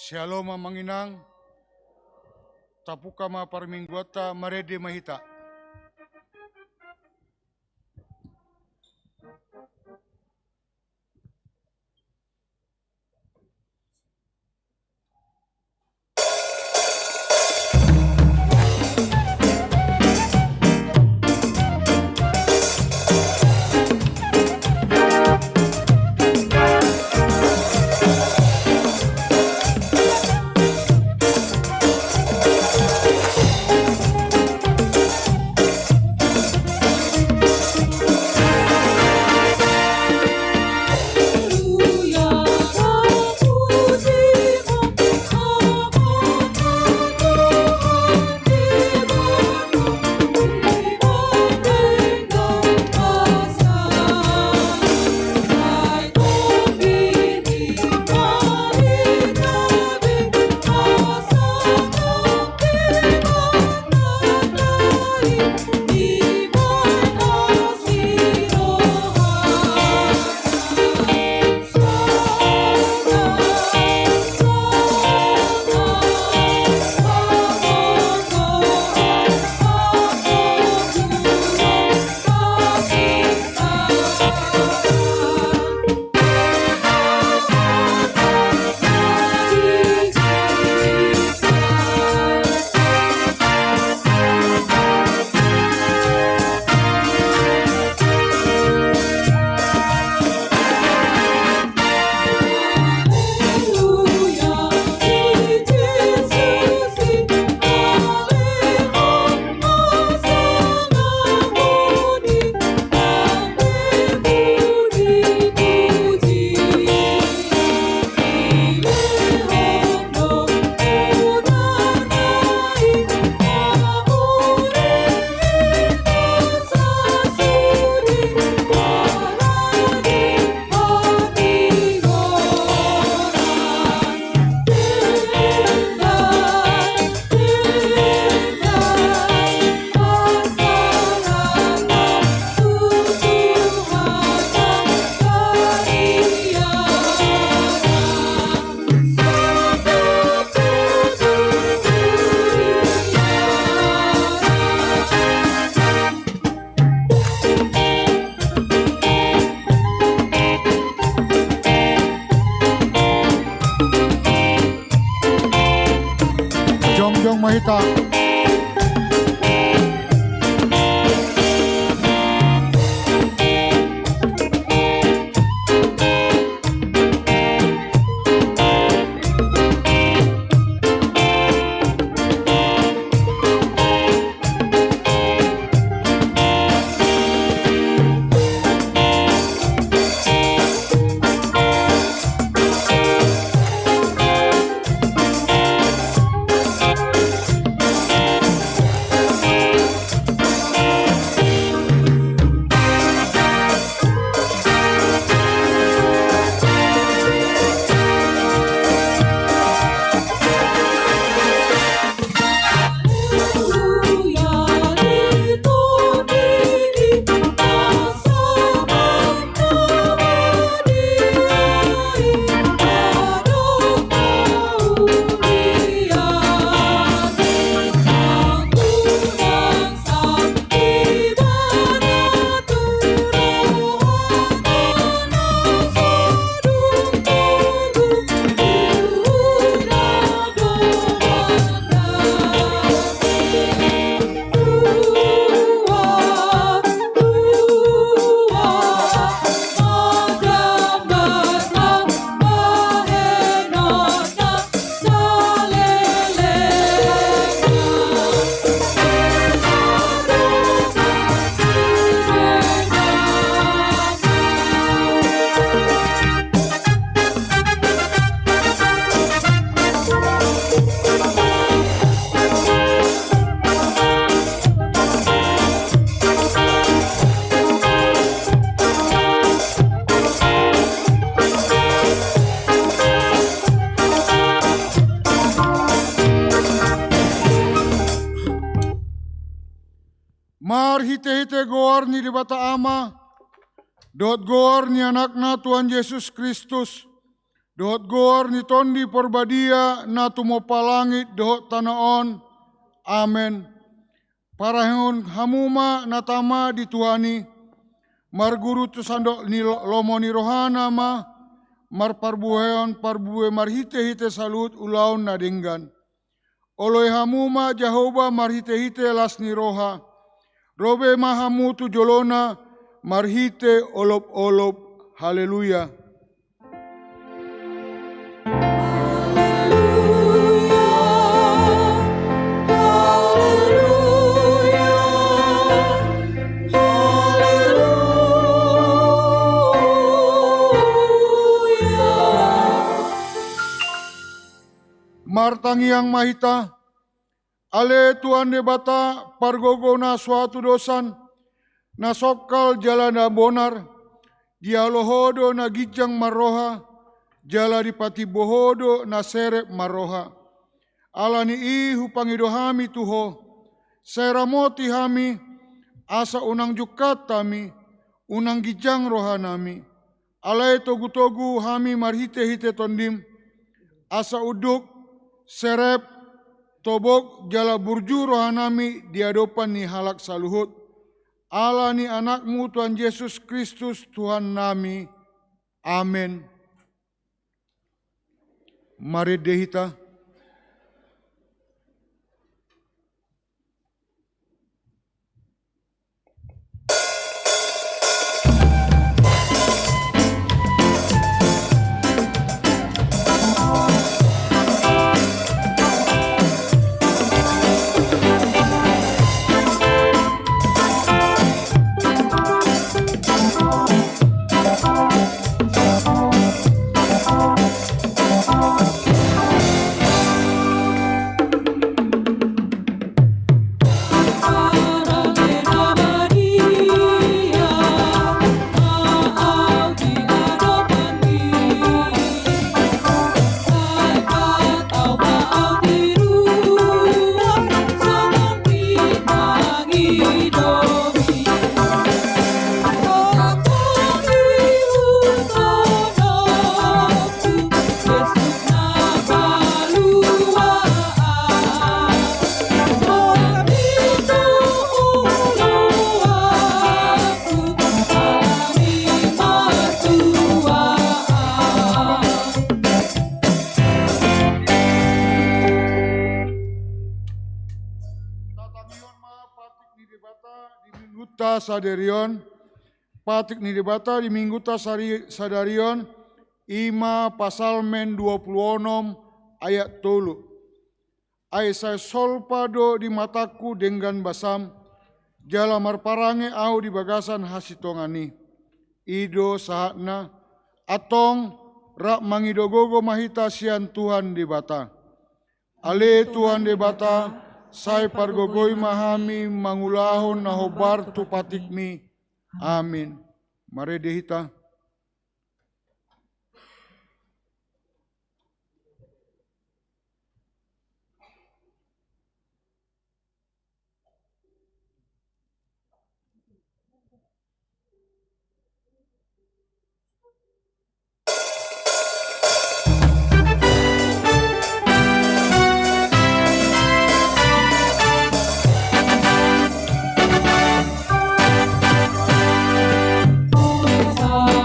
Shalom manginang, tapuka ma parmingguata marede mahita. Jongjong Mahita. marhite-hite goar ni di bata ama, dohot goar ni anakna Tuhan Yesus Kristus, dohot goar ni tondi porbadia na tumopa langit dohot tanaon, amen. Parahon hamuma natama di Tuhani, marguru tu sandok ni lomo ni rohana ma, marparbuheon parbuhe marhite-hite salut ulaun nadinggan. Oloi hamuma Jehovah marhite-hite las ni roha, robe mahamu tu jolona marhite olop-olop. Haleluya. Martangi yang mahita, ale Tuhan debata pargogo na suatu dosan, na sokal jala na bonar, dia lohodo na gijang maroha, jala dipati bohodo na serep maroha. Alani ihu pangidohami tuho, seramoti hami, asa unang jukat tami, unang gijang rohanami. Alai togu-togu hami marhite-hite tondim, asa uduk, serep, tobok, jala burju rohanami diadopan ni halak saluhut. Allah ni anakmu Tuhan Yesus Kristus Tuhan nami. Amin. Mari dehita. Sadarion, patik ni debata di minggu sadarion, ima pasal men 26 ayat 3. Ai solpado di mataku dengan basam, jala marparange au di bagasan hasitongani. Ido sahatna, atong rak mangidogogo mahita sian Tuhan debata. Ale Tuhan debata, sai pargogoi mahami mangulahon na hobar tu patikmi. Amin. Mari dehita. Oh,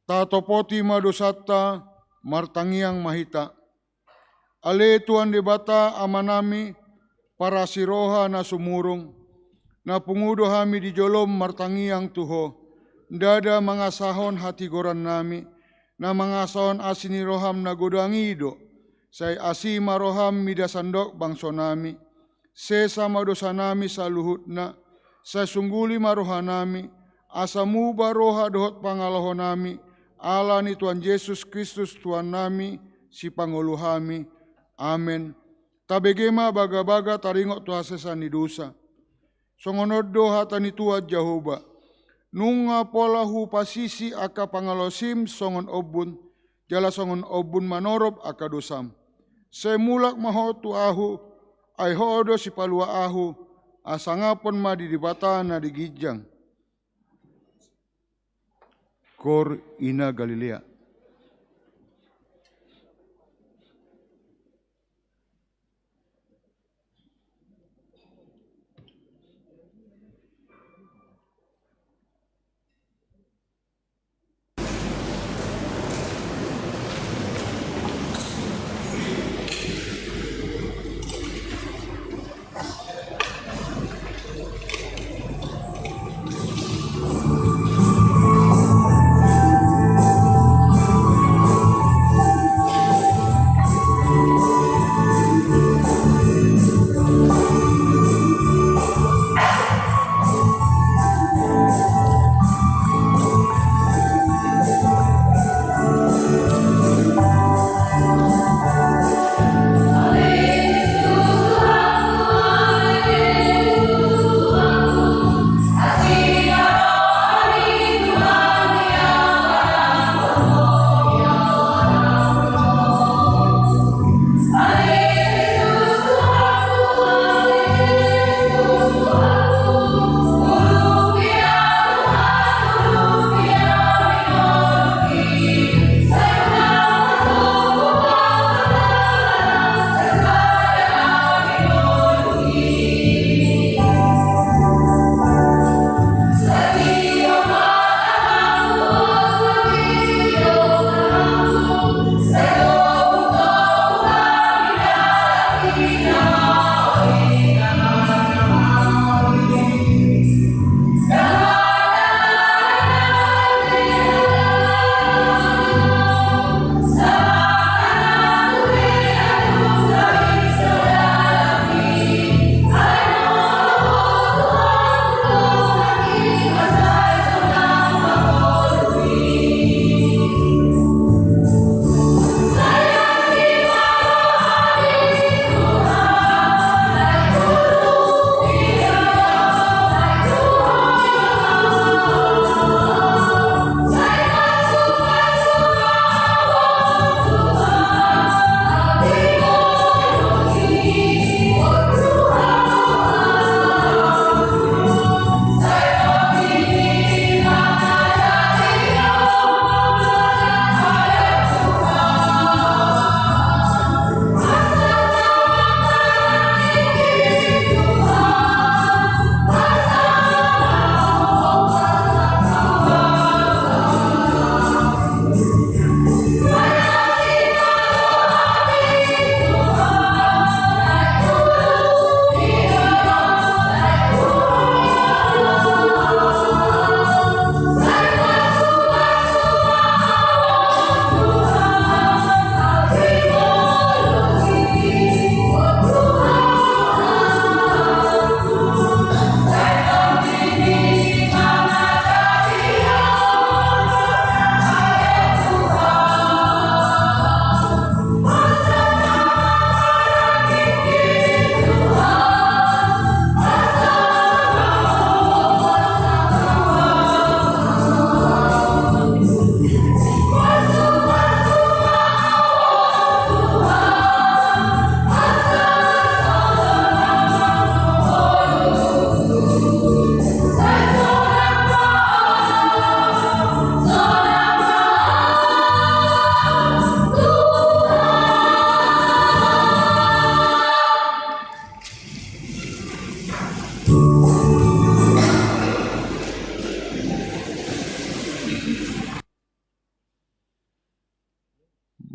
tatopoti madosata martangiang mahita. Ale Tuhan debata amanami para siroha na sumurong, na pungudo hami di jolom martangiang tuho, dada mangasahon hati goran nami, na mangasahon asini roham na godangido, say asima roham midasandok bangso nami, sesama dosa nami sa luhut na, sa sungguli maroha nami, asamu baroha dohot pangaloho nami, ala ni Tuhan Yesus Kristus Tuhan nami, si panguluhami. Amen. Tabegema baga-baga taringok tuha sesan ni dosa. Songonodo hata ni tuat Jehovah. Nunga polahu pasisi aka pangalosim songon obun. Jala songon obun manorob aka dosam. Semulak mahotu ahu. Ay hodo si palua ahu. Asangapon ma di dibata na digijang. Kor ina Galilea.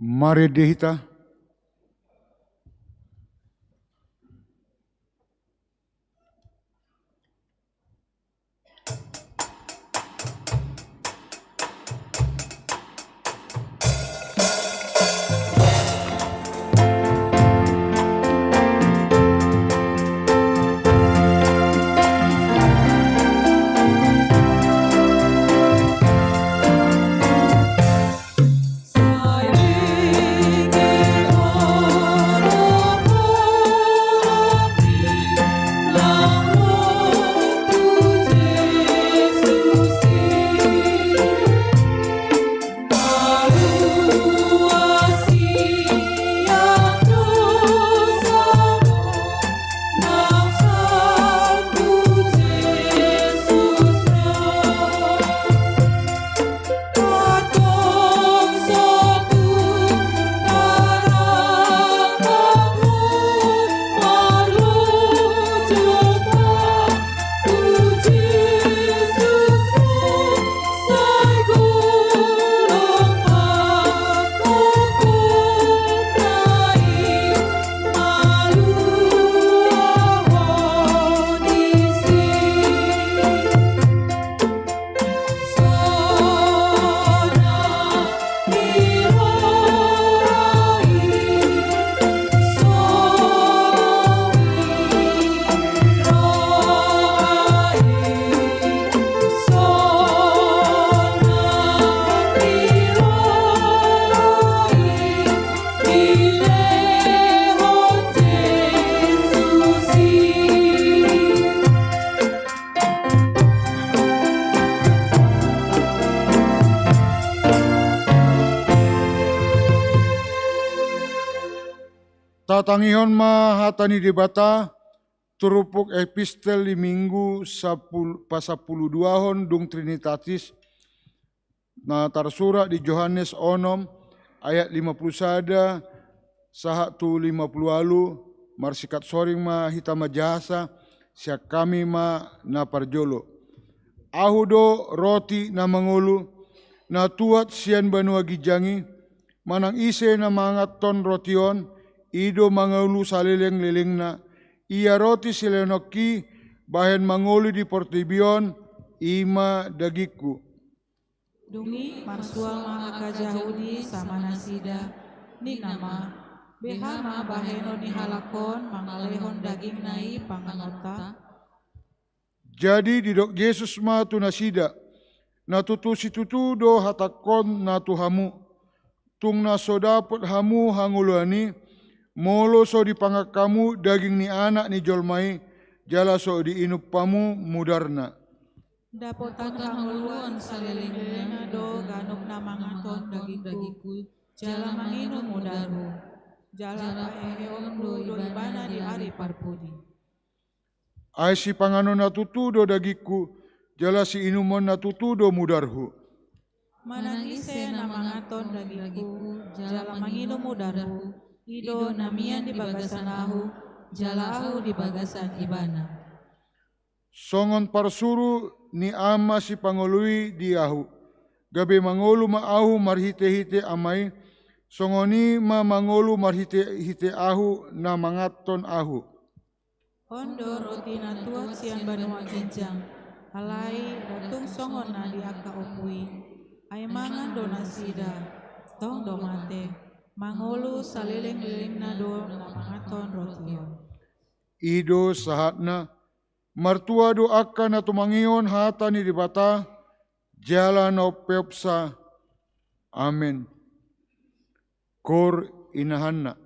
Mari dihita. Tatangihon mahatani debata turupuk epistel di minggu 10 duahon dung Trinitatis na tarsura di Yohanes onom ayat 51 saha tu 50 alu marsikat soring ma hitama jasa siak kami ma na parjolo. Ahudo roti na mangulu na tuat sian banua gijangi manang ise na mangat ton rotion ido mangulu salileng-lileng na ia roti silenoki bahen mangulu di portibion ima dagiku. Dungi marsual maka jahudi sama nasida ni nama behama baheno ni halakon mangalehon daging nai panganota. Jadi didok Yesus ma tu nasida na tutu situtudo hatakon na tuhamu tung na sodapot hamu hanguluani molo so dipangak kamu daging ni anak ni jolmai jala so diinup pamu mudarna. Dapotan hanguluan salilingna do ganuk namangaton dagiku jala manginu mudaru jala paeon do ibana di ari parpudi. Ai si panganon na tutudo dagiku jala si inumon na tutudo mudarhu. Manangise namangaton dagiku jala manginu mudarhu ido namian di bagasan ahu, jala ahu di bagasan ibana. Songon parsuru ni ama si pangului di ahu. Gabe mangolu ma ahu marhite-hite amai, songoni ma mangolu marhite-hite ahu na mangaton ahu. Ondo roti na tuak sian banua kijang, alai datung songon na di aka opui, ay mangan do nasida, tong do mate. Mangolu saliling-liling na do na mangaton rotion. Ido sahatna, martua do akan na tumangion hata ni dibata, jala na peopsa. Amen. Kor inahanna.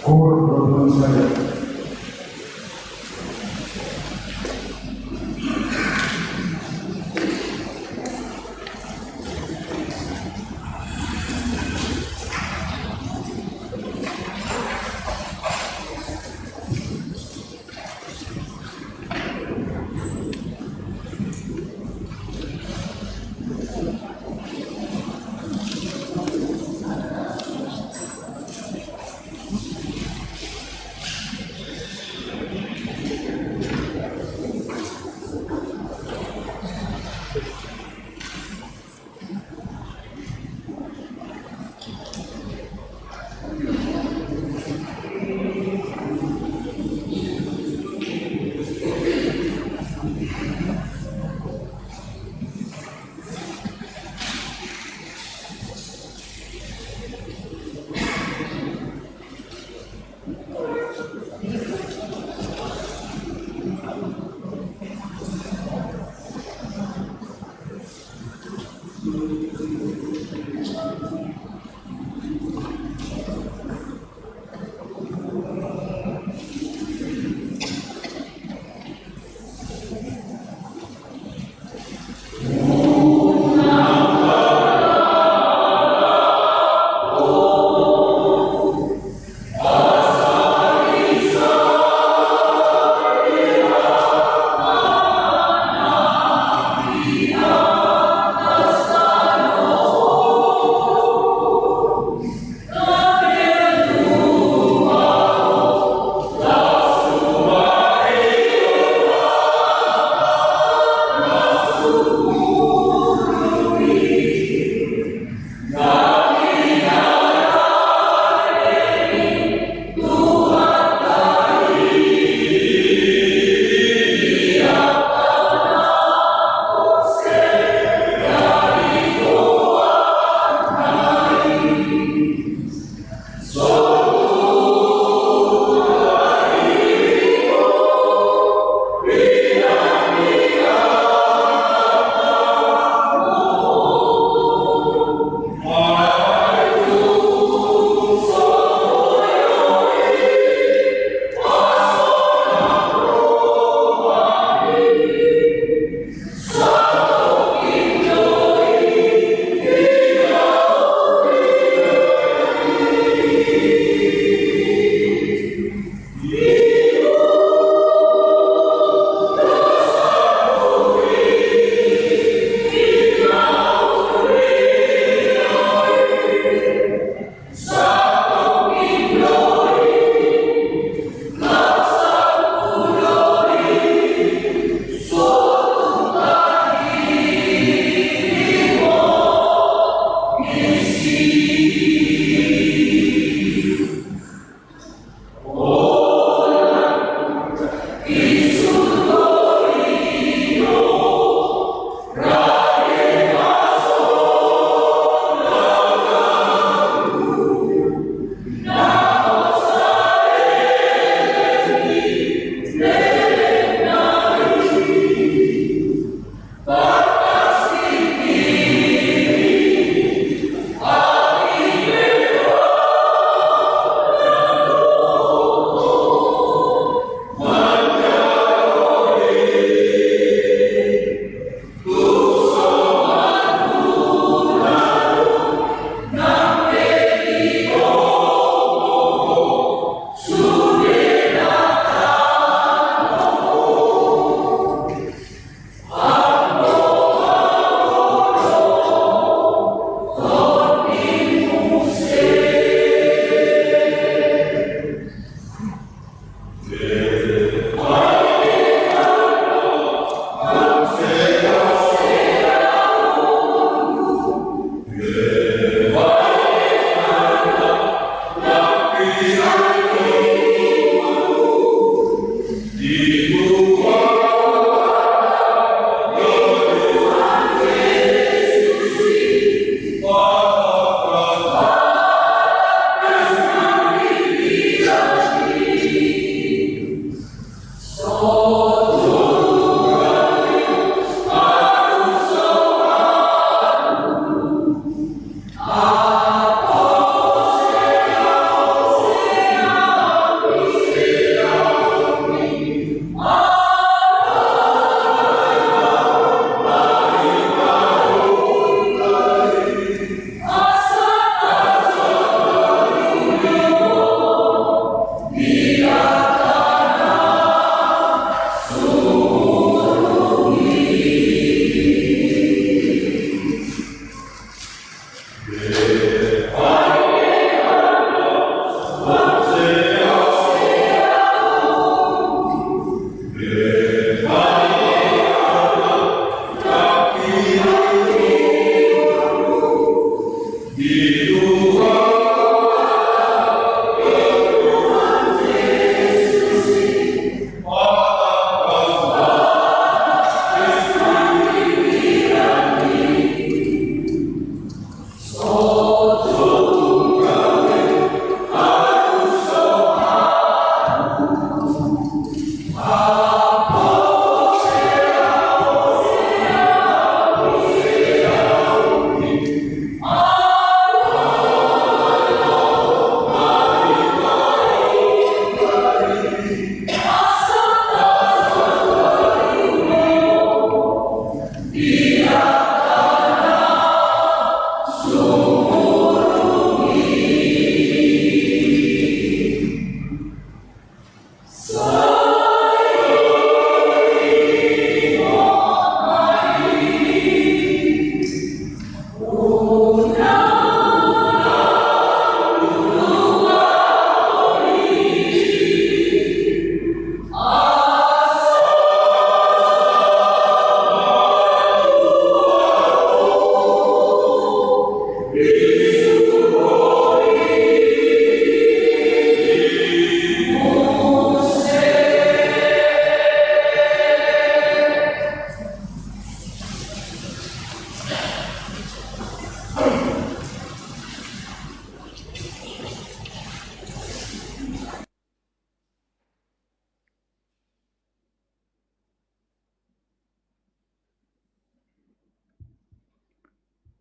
Kor Rombongan saya.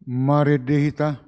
Mare dehita.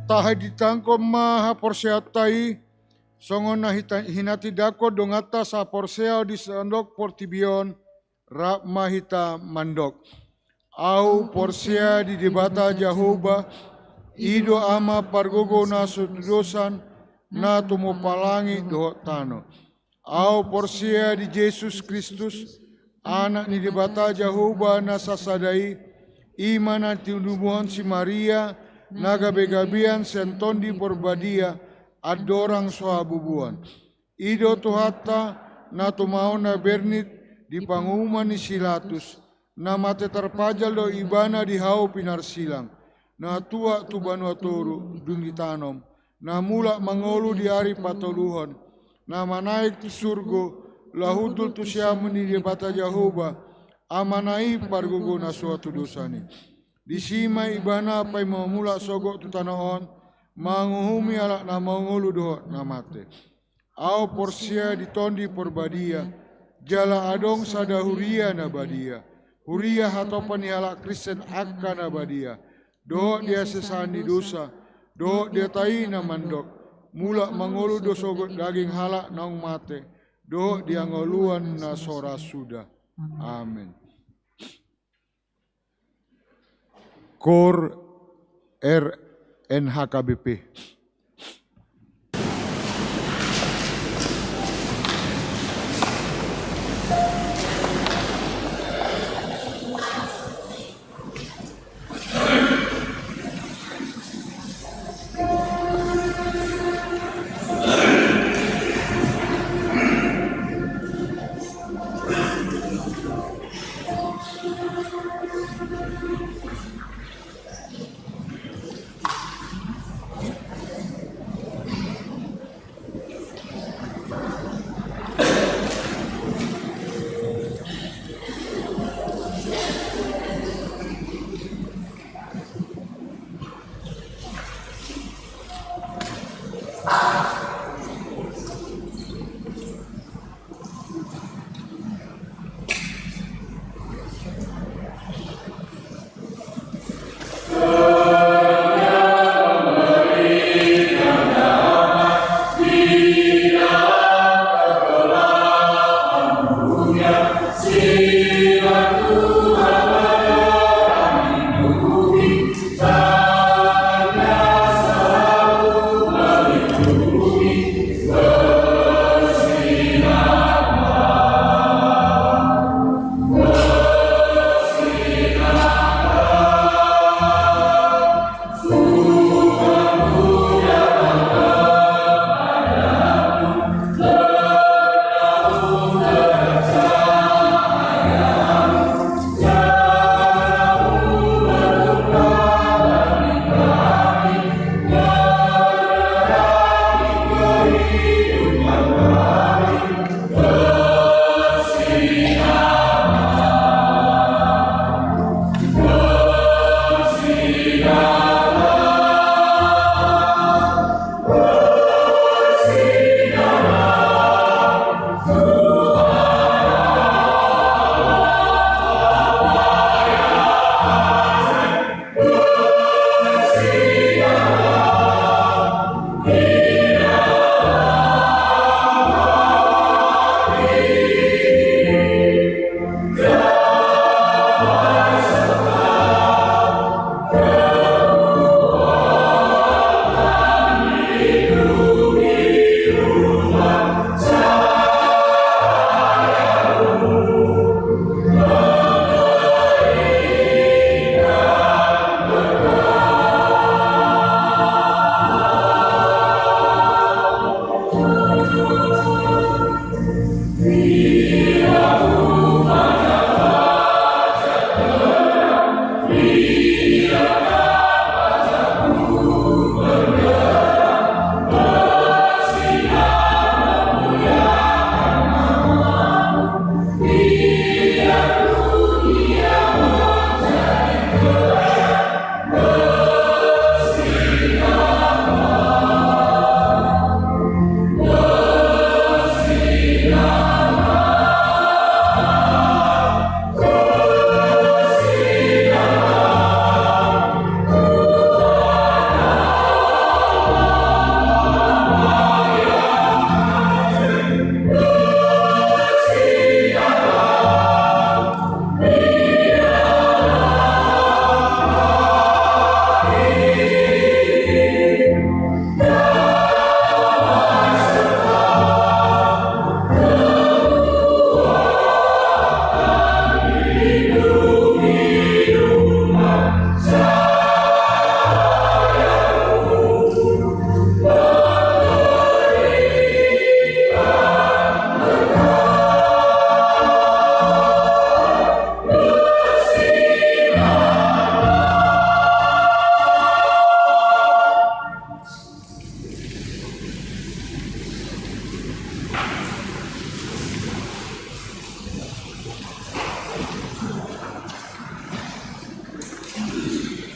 Tahai ditangko maha porseatai, songon hinati dako dongata sa porseo di sandok portibion, rak mahita mandok. Au porsea di debata Jahoba, ido ama pargogo na sudosan, na tumo palangi dohot tano. Au porsea di Yesus Kristus, anak ni debata Jahoba na sasadai, imana tinubuhan si Maria, naga begabian sentondi porbadia adorang soabubuan. Ido tuhata na tumau na bernit di pangumuman ni Silatus, na mate terpajal do ibana di hau pinar silang, na tua tu banua toru dungi tanom, na mula mangolu di hari patoluhon, na manaik tu surgo lahudul tu siamuni di bata Jahoba, amanai pargogo na suatu dosani. Di sima ibana pai mamula sogok tu tanahon, manguhumi alak na mangolu dohot na mate. Au porsia ditondi porbadia, jala adong sada huria na badia. Huria hatopan halak Kristen akka na badia. Dohot dia sesani dosa, dohot dia tai na mandok. Mula mangolu do sogot daging halak naung mate. Dohot dia ngoluan na sora sudah. Amin. Kor RNHKBP.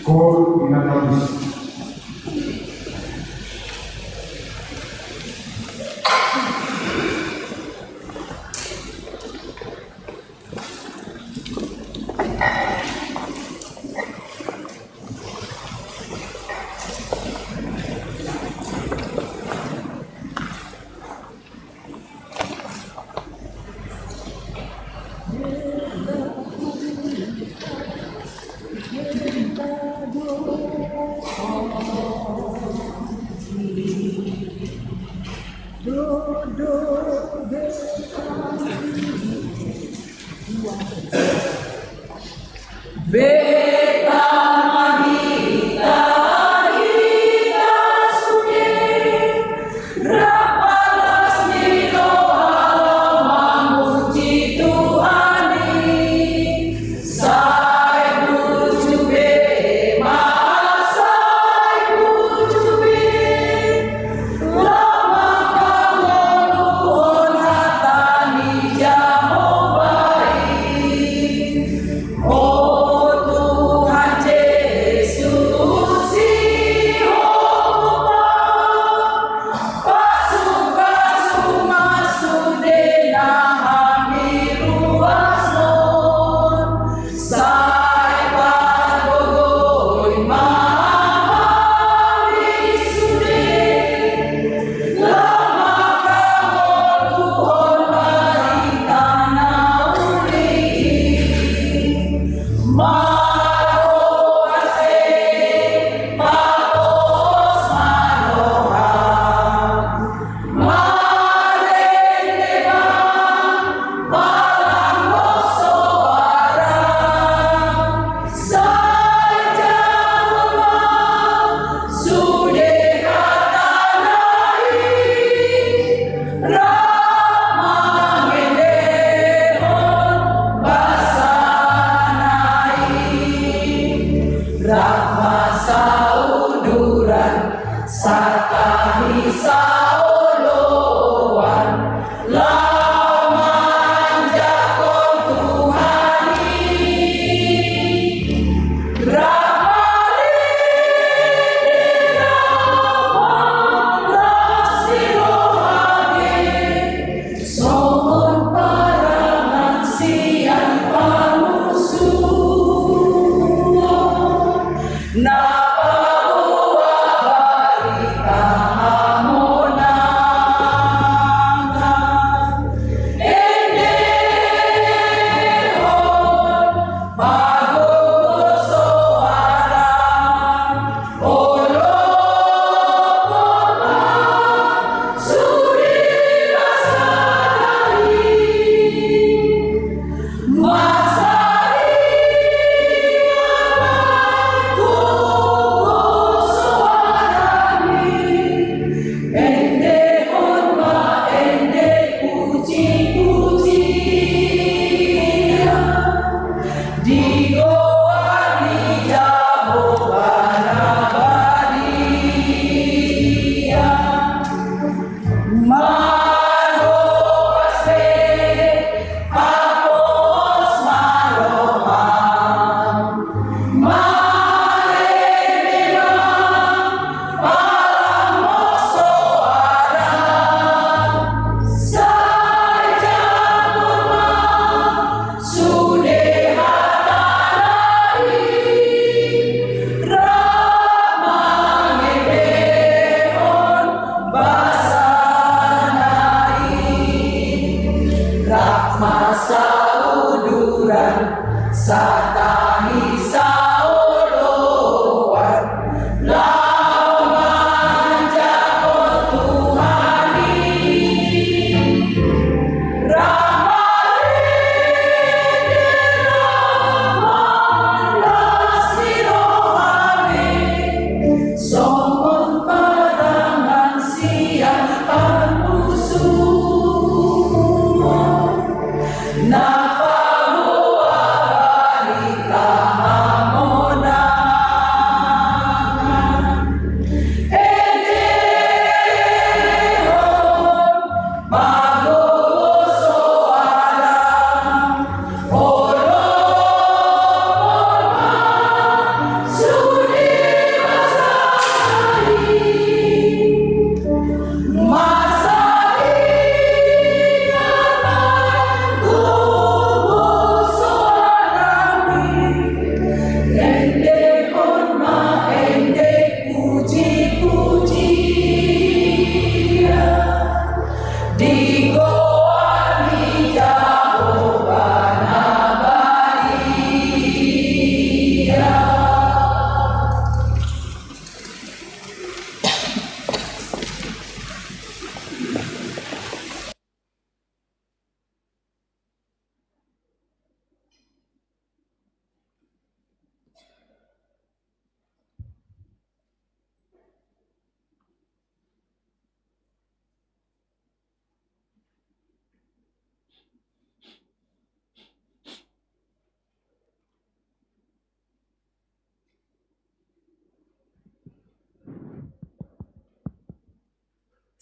Cor inatabis. Oh, masa uduran satahi saoloan lawan jago Tuhani somon padangan siang musuh napabuah balita hamonangan edehon magoloso alam olong sudi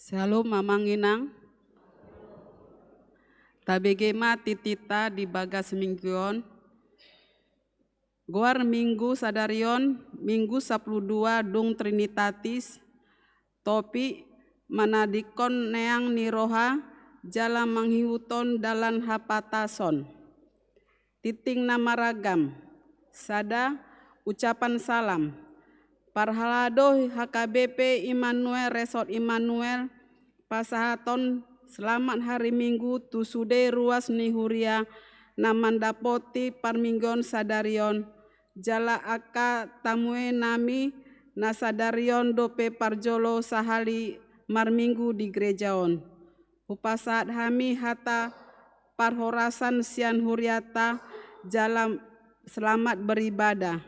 Shalom mamanginang. Tabegema titita di bagas mingguon. Goar minggu sadarion, minggu 12 dung Trinitatis. Topi manadikon neang niroha, jala manghiuton dalan hapatason. Titing nama ragam, sada ucapan salam. Parhalado HKBP Immanuel Resort Immanuel pasahaton selamat hari Minggu tusude ruas nihuria namandapoti parminggon sadarion jala aka tamue nami nasadarion dope parjolo sahali marminggu di gerejaon upasaat hami hata parhorasan sian huriata jala selamat beribadah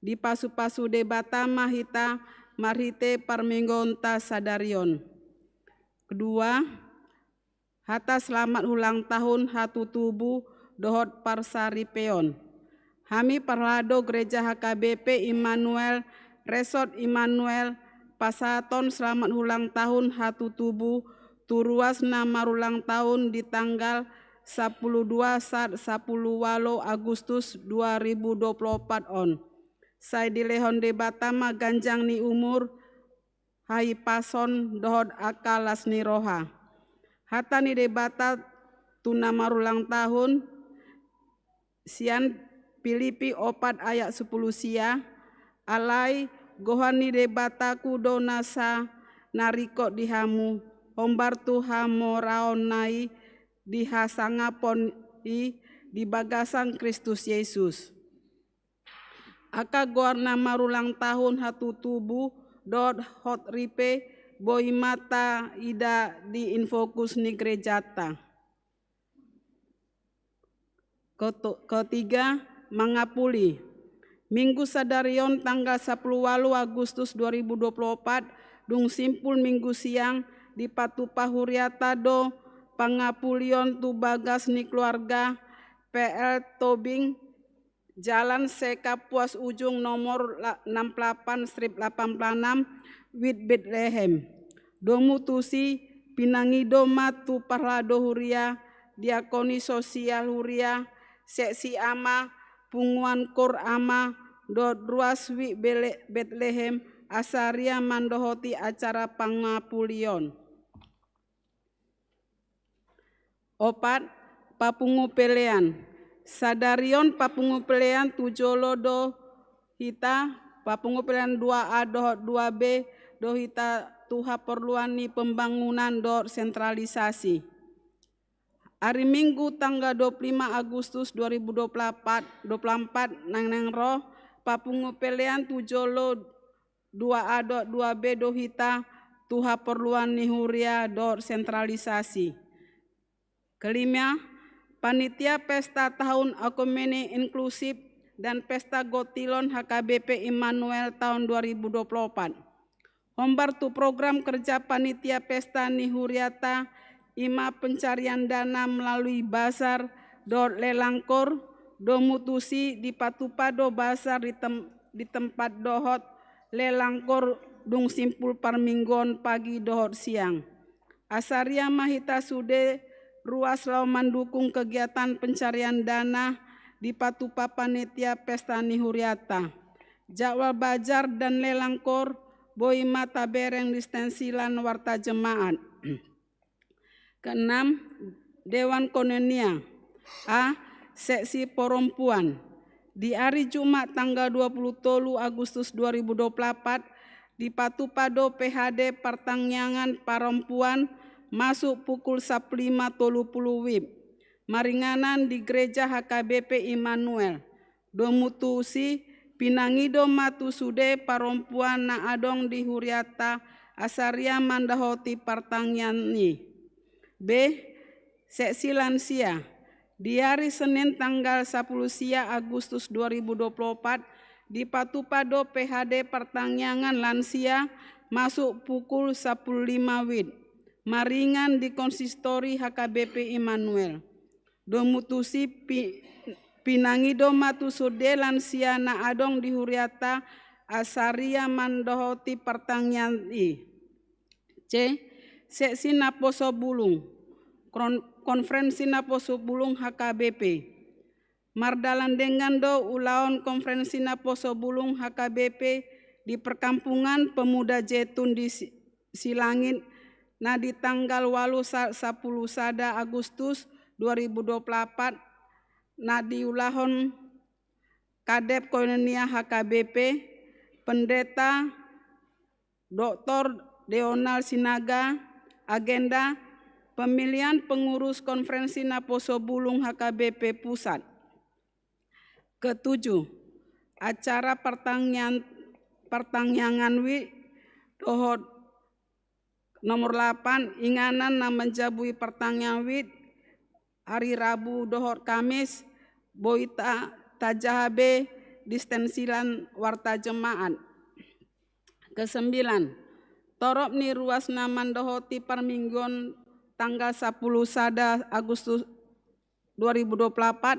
di pasu-pasu debata mahita marhite parminggonta sadarion. Kedua, hata selamat ulang tahun hatu tubuh dohot parsaripeon. Hami parlado gereja HKBP Immanuel Resort Immanuel pasaton selamat ulang tahun hatu tubuh turuas nama ulang tahun di tanggal 12 saat 10 walo Agustus 2024 on. Saya dilehon debatama ganjang ni umur hai pason dohod akalas ni roha. Hata ni debata tuna marulang tahun sian Filipi 4 ayat 10 sia alai gohan ni debata kudo nasa nariko dihamu hombar tuhamo raon nai dihasangapon di bagasan Kristus Yesus. Aka goarna marulang tahun hatu tubuh dot hot ripe boy mata ida di infokus ni gerejata. Ketiga, mangapuli. Minggu sadarion tanggal 10 Agustus 2024 dung simpul minggu siang di Patu Pahuriata do pangapulion tu bagas ni keluarga PL Tobing Jalan Seka Puas Ujung nomor 68/86 Wit Bethlehem. Domutusi pinangido matu parlado huria diakoni sosial huria seksi ama punguan kor ama dot ruas wi Bethlehem asaria mandohoti acara pangapulion. Opat papungu pelean. Sadarion papungu pelean tujolo do hita papungu pelean 2A do 2B do hita tuha perluan ni pembangunan do sentralisasi. Hari Minggu tanggal 25 Agustus 2024 nang roh papungu pelean tujolo 2A 2B dohita tuha perluan nihuria dor sentralisasi. Kelima, panitia pesta tahun Akomene inklusif dan pesta gotilon HKBP Immanuel tahun 2024. Hombar tu program kerja panitia pesta nihuriata ima pencarian dana melalui basar dor lelangkor do mutusi di patupado basar di tempat dohot lelangkor dung simpul parminggon pagi dohot siang. Asaria mahita sude ruas lau mendukung kegiatan pencarian dana di patupa panitia pesta nihuriata. Jadwal bajar dan lelangkor boi mata bereng distensilan warta jemaat. Keenam, Dewan Kononia. A. Seksi perempuan. Di hari Jumat tanggal 23 Agustus 2024 di Patupado PHD Pertangyangan Perempuan masuk pukul 15.30 WIB. Maringanan di Gereja HKBP Immanuel. Domutusi pinangido matu sude perempuan na adong di huriata asaria mandahoti pertangyani. B. Seksi lansia. Di hari Senin tanggal 10 Agustus 2024 di Patupado PHD Pertangyangan lansia masuk pukul 15 WIB. Maringan di konsistori HKBP Immanuel. Domutusi pinangido matu sude lansia na adong di huriata asaria mandohoti pertangyani. C. Seksi Naposo Bulung. Konferensi Naposo Bulung HKBP. Mardalan dengan do ulaon konferensi Naposo Bulung HKBP di perkampungan pemuda Jetun di Silangit na di tanggal 10 Agustus 2024 na di ulahon Kadep Koinonia HKBP Pendeta Dr. Deonal Sinaga. Agenda pemilihan pengurus konferensi Naposo Bulung HKBP Pusat. Ketujuh, acara pertangyangan wi dohot nomor 8 inganan na menjabui pertangyangan wi hari Rabu dohot Kamis boita tajahabe distensilan warta jemaat. Kesembilan, torop ni ruas naman dohoti permingguan tanggal 10 Agustus 2024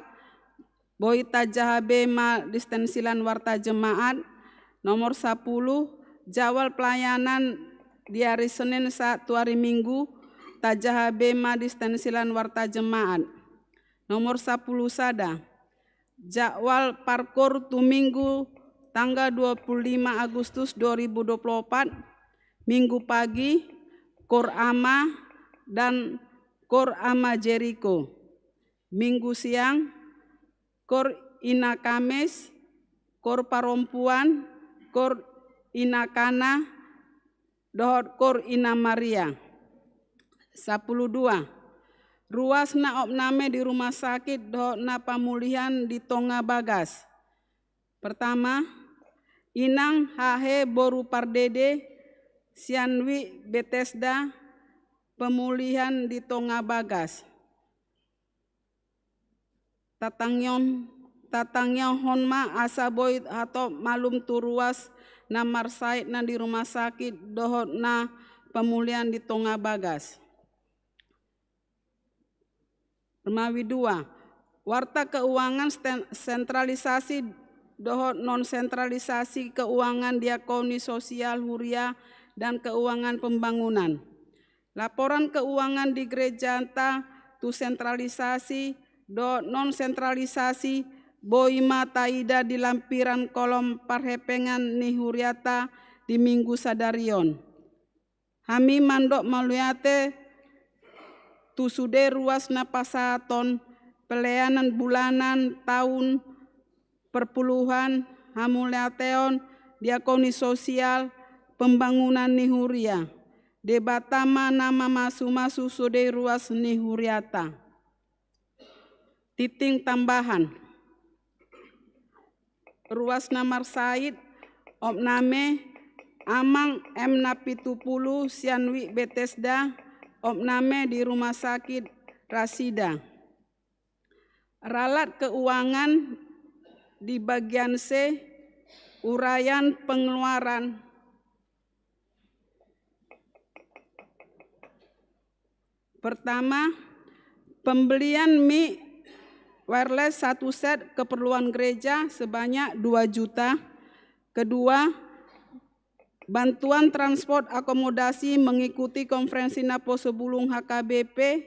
boita jahabe ma distensilan warta jemaat. Nomor 10 jawal pelayanan di hari Senin satu hari Minggu tajahabe ma distensilan warta jemaat. Nomor 10 jadwal parkur tu Minggu tanggal 25 Agustus 2024 Minggu pagi, Kor Ama dan Kor Ama Jericho. Minggu siang, Kor Ina Kamis, Kor Perempuan, Kor Ina Kana, dohot Kor Ina Maria. 12. Ruas na opname di rumah sakit dohot na pemulihan di Tonga Bagas. Pertama, Inang Hahe Boru Pardede Sianwi Bethesda pemulihan di Tonga Bagas. Tatangyon honma asaboy atau malum turuas na marsait na di rumah sakit dohot na pemulihan di Tonga Bagas. Remawi 2. Warta keuangan sentralisasi dohot non sentralisasi keuangan diakoni sosial huria dan keuangan pembangunan. Laporan keuangan di gereja tu sentralisasi do non sentralisasi boima taida di lampiran kolom parhepengan nihuriata di minggu sadarion. Hami mandok maluyate tu sude ruas napasaton pelayanan bulanan tahun perpuluhan hamuliateon diakoni sosial pembangunan nihuria. Debatama nama masu-masu sude ruas nihuriata. titing tambahan. Ruas Namar Said, opname Amang M Napitupulu Sianwi Bethesda, opname di Rumah Sakit Rasida. Ralat keuangan di bagian C, uraian pengeluaran. Pertama, pembelian mic wireless 1 set keperluan gereja sebanyak 2 juta. Kedua, bantuan transport akomodasi mengikuti konferensi Napo Sebulung HKBP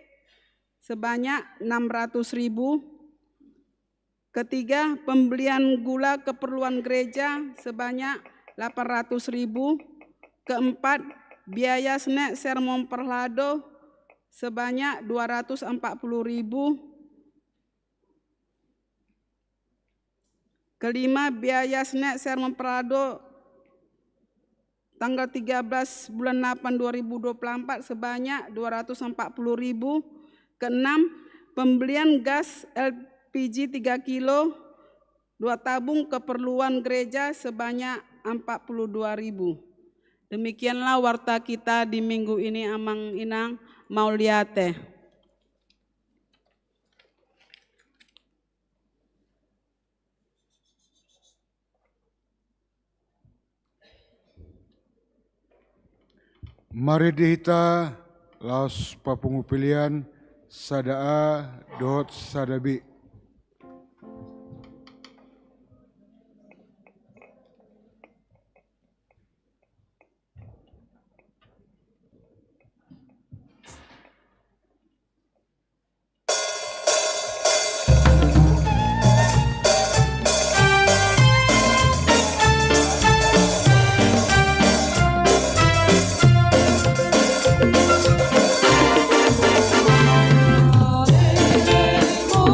sebanyak 600.000. Ketiga, pembelian gula keperluan gereja sebanyak 800.000. Keempat, biaya snack sermon perlado sebanyak 240.000. Kelima, biaya snack sermon perlado tanggal 13 bulan 8 2024 sebanyak 240.000. Keenam, pembelian gas LPG 3 kilo 2 tabung keperluan gereja sebanyak 42.000. Demikianlah warta kita di minggu ini, Amang Inang Mauliate. Mari dihita laos papungu pilihan sadaa dot sadabi.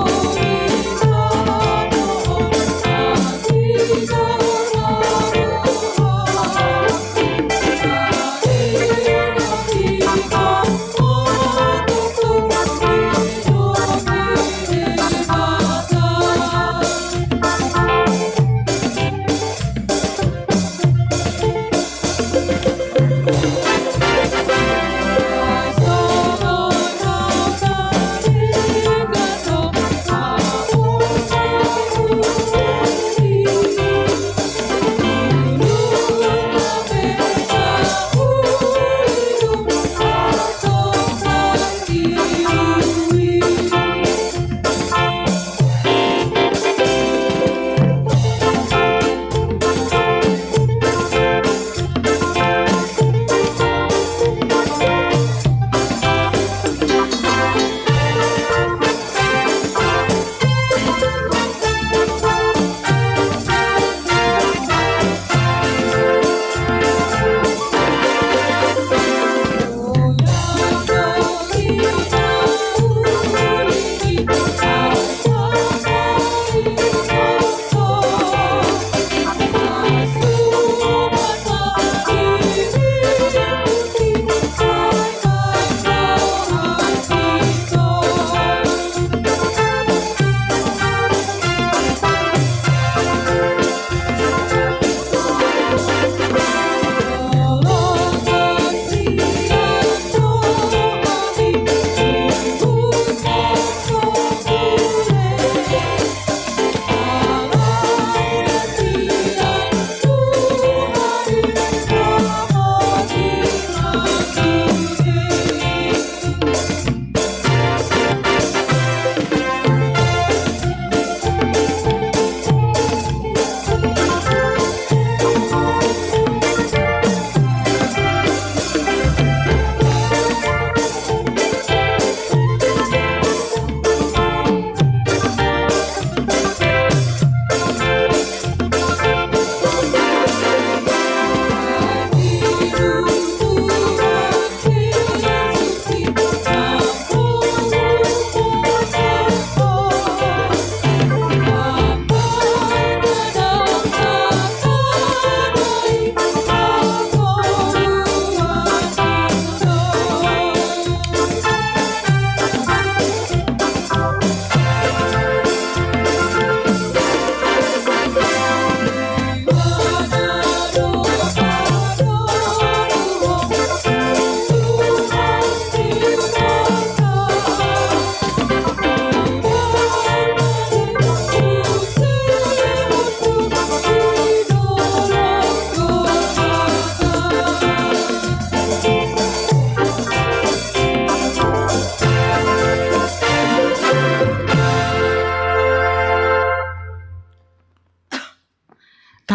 Alleluia.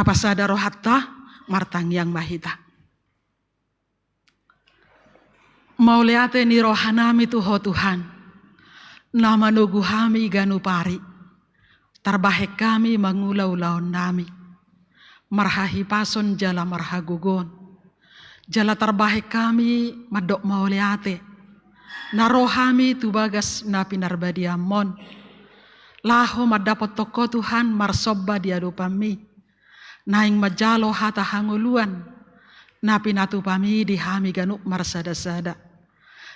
napasada rohatta martang yang mahita. Mauleate ni rohanami tuho Tuhan, nama nugu hami ganu pari, tarbahek kami mangulau-laon nami, marhahi pason jala marhagugon, jala tarbahek kami madok mauleate, narohami tu bagas na pinarbadiamon, laho madapot toko Tuhan marsobba diadupami, naing majalo hata hanguluan, na pinatupami di hami ganuk marsada-sada.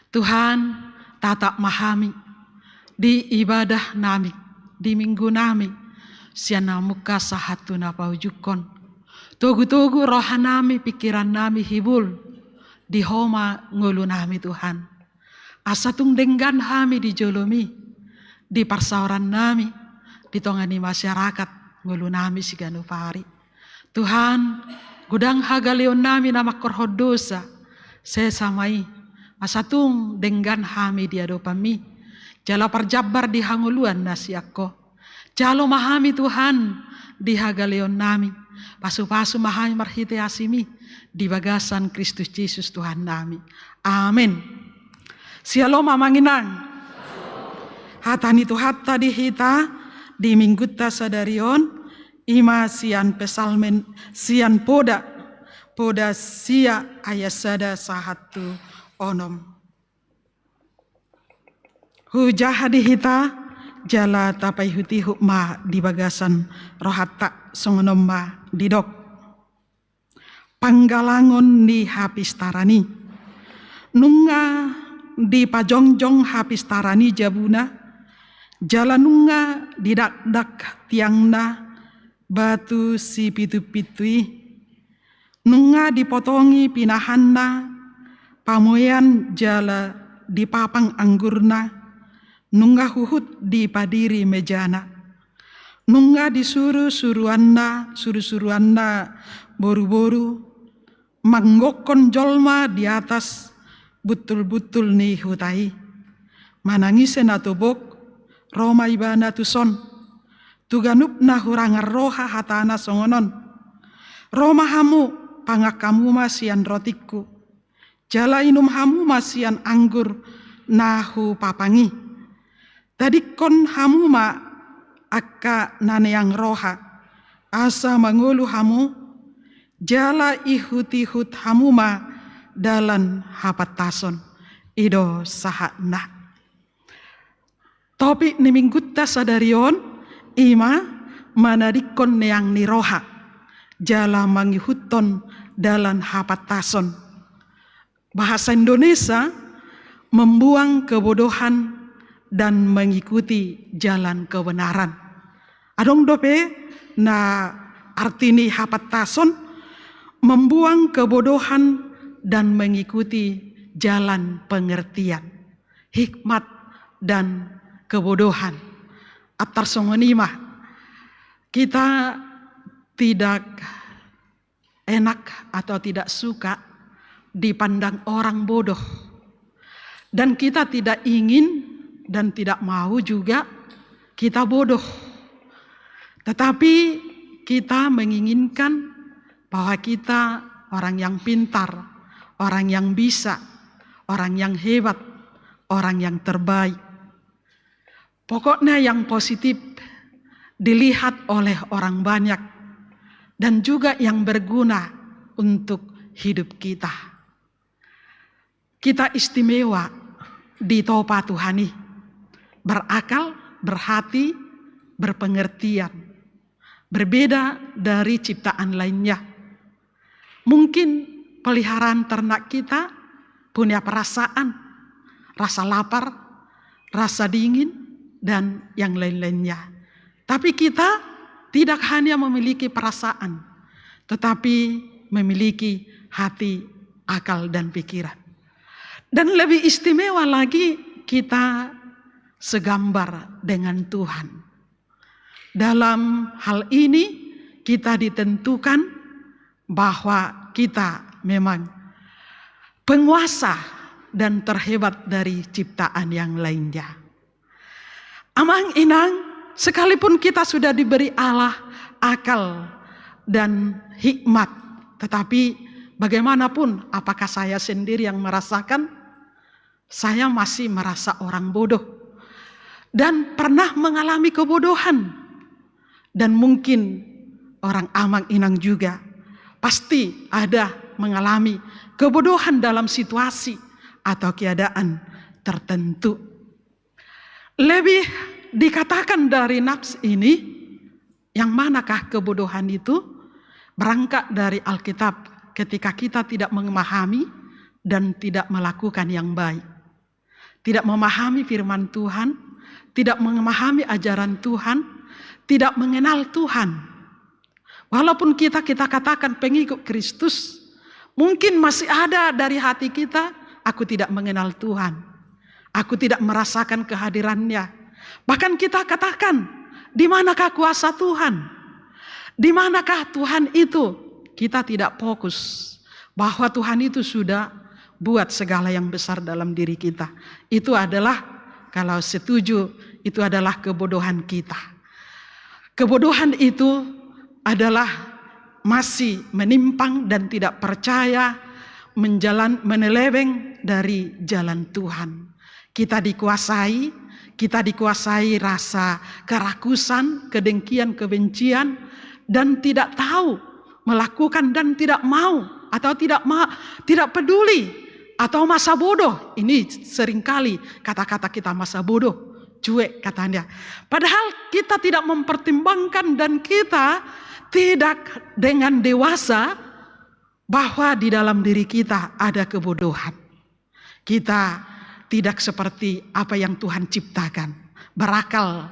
Tuhan tatap mahami di ibadah nami, di minggu nami, siana muka sahatu na paujukon. Tugu-tugu rohanami pikiran nami hibul, di homa ngulu nami Tuhan. Asatung denggan hami di jolomi, di parsauran nami, di tongani masyarakat ngulu nami siganu pari. Tuhan, gudang hagalion nami nama korhodosa, sesamai, asatung denggan hami diadopami, jala parjabar di hanguluan nasiakko, jalo mahami Tuhan di hagalion nami, pasu-pasu mahami marhite asimi, di bagasan Kristus Yesus Tuhan nami. Amin. Sialo mamanginang, hatani tu hatta di hita, di minggutta sadarion, ima sian pesalmen, sian poda sia ayasada sahatu onom. Hujah dihita jala tapai huti hukma di bagasan rohatta songonom ma didok. Panggalangon ni hapis tarani. Nunga di pajongjong hapis tarani jabuna. Jala nunga didak-dak tiangna batu si pitu-pitui. Nunga dipotongi pinahanna. Pamoyan jala di papang anggurna, nunga huhut di padiri mejana, nunga disuruh-suruanna, boru-boru, manggokon jolma di atas, butul-butul nih hutai, manangisen atobok, Roma ibana tuson, tuganup na hurangar roha hatana songonon, Roma hamu pangakamu masian rotiku, jala inum hamu masian anggur nahu papangi. Tadi kon hamu ma akka naneang roha. Asa mangulu hamu jala ihut-ihut hamu ma dalan hapatason. Ido sahana. Topik ni minggutta sadarion ima manadikon neang ni roha. Jala mangihuton dalan hapatason. Bahasa Indonesia membuang kebodohan dan mengikuti jalan kebenaran. Adong dope na artini hapatason membuang kebodohan dan mengikuti jalan pengertian, hikmat dan kebodohan. Atar songonima kita tidak enak atau tidak suka dipandang orang bodoh, dan kita tidak ingin dan tidak mau juga kita bodoh, tetapi kita menginginkan bahwa kita orang yang pintar, orang yang bisa, orang yang hebat, orang yang terbaik. Pokoknya yang positif dilihat oleh orang banyak dan juga yang berguna untuk hidup kita. Kita istimewa di topa Tuhani, berakal, berhati, berpengertian, berbeda dari ciptaan lainnya. Mungkin peliharaan ternak kita punya perasaan, rasa lapar, rasa dingin, dan yang lain-lainnya. Tapi kita tidak hanya memiliki perasaan, tetapi memiliki hati, akal, dan pikiran. Dan lebih istimewa lagi kita segambar dengan Tuhan. Dalam hal ini kita ditentukan bahwa kita memang penguasa dan terhebat dari ciptaan yang lainnya. Amang inang, sekalipun kita sudah diberi Allah akal, dan hikmat. Tetapi bagaimanapun, apakah saya sendiri yang merasakan? Saya masih merasa orang bodoh dan pernah mengalami kebodohan. Dan mungkin orang Amang Inang juga pasti ada mengalami kebodohan dalam situasi atau keadaan tertentu. Lebih dikatakan dari nafs ini, yang manakah kebodohan itu? Berangkat dari Alkitab, ketika kita tidak memahami dan tidak melakukan yang baik. Tidak memahami firman Tuhan, tidak memahami ajaran Tuhan, tidak mengenal Tuhan. Walaupun kita katakan pengikut Kristus, mungkin masih ada dari hati kita, aku tidak mengenal Tuhan. Aku tidak merasakan kehadirannya. Bahkan kita katakan, di manakah kuasa Tuhan? Di manakah Tuhan itu? Kita tidak fokus bahwa Tuhan itu sudah buat segala yang besar dalam diri kita. Itu adalah, kalau setuju, itu adalah kebodohan kita. Kebodohan itu adalah masih menyimpang dan tidak percaya, menyeleweng dari jalan Tuhan. Kita dikuasai rasa kerakusan, kedengkian, kebencian, dan tidak tahu melakukan dan tidak mau atau tidak peduli atau masa bodoh. Ini seringkali kata-kata kita masa bodoh, cuek katanya. Padahal kita tidak mempertimbangkan dan kita tidak dengan dewasa bahwa di dalam diri kita ada kebodohan. Kita tidak seperti apa yang Tuhan ciptakan, berakal,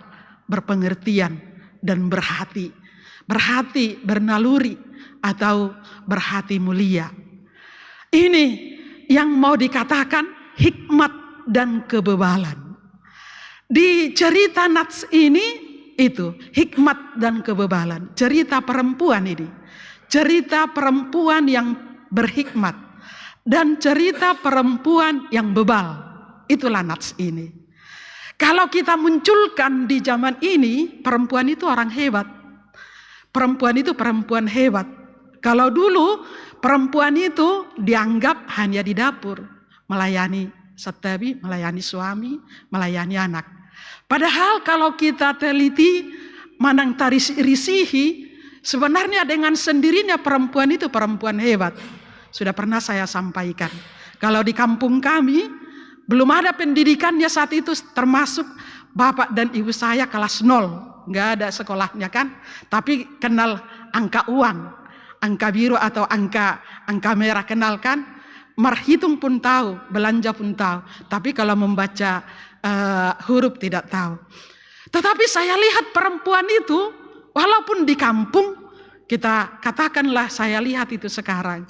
berpengertian, dan berhati. Berhati, bernaluri, atau berhati mulia. Ini yang mau dikatakan hikmat dan kebebalan. Di cerita Nats ini, itu hikmat dan kebebalan. Cerita perempuan ini. Cerita perempuan yang berhikmat. Dan cerita perempuan yang bebal. Itulah Nats ini. Kalau kita munculkan di zaman ini, perempuan itu orang hebat. Perempuan itu perempuan hebat. Kalau dulu perempuan itu dianggap hanya di dapur. Melayani setabi, melayani suami, melayani anak. Padahal kalau kita teliti, manang risihi, sebenarnya dengan sendirinya perempuan itu perempuan hebat. Sudah pernah saya sampaikan. Kalau di kampung kami, belum ada pendidikannya saat itu, termasuk bapak dan ibu saya kelas 0. Nggak ada sekolahnya kan. Tapi kenal angka uang, angka biru atau angka merah kenal kan. Merhitung pun tahu, belanja pun tahu. Tapi kalau membaca huruf tidak tahu. Tetapi saya lihat perempuan itu, walaupun di kampung, kita katakanlah saya lihat itu sekarang.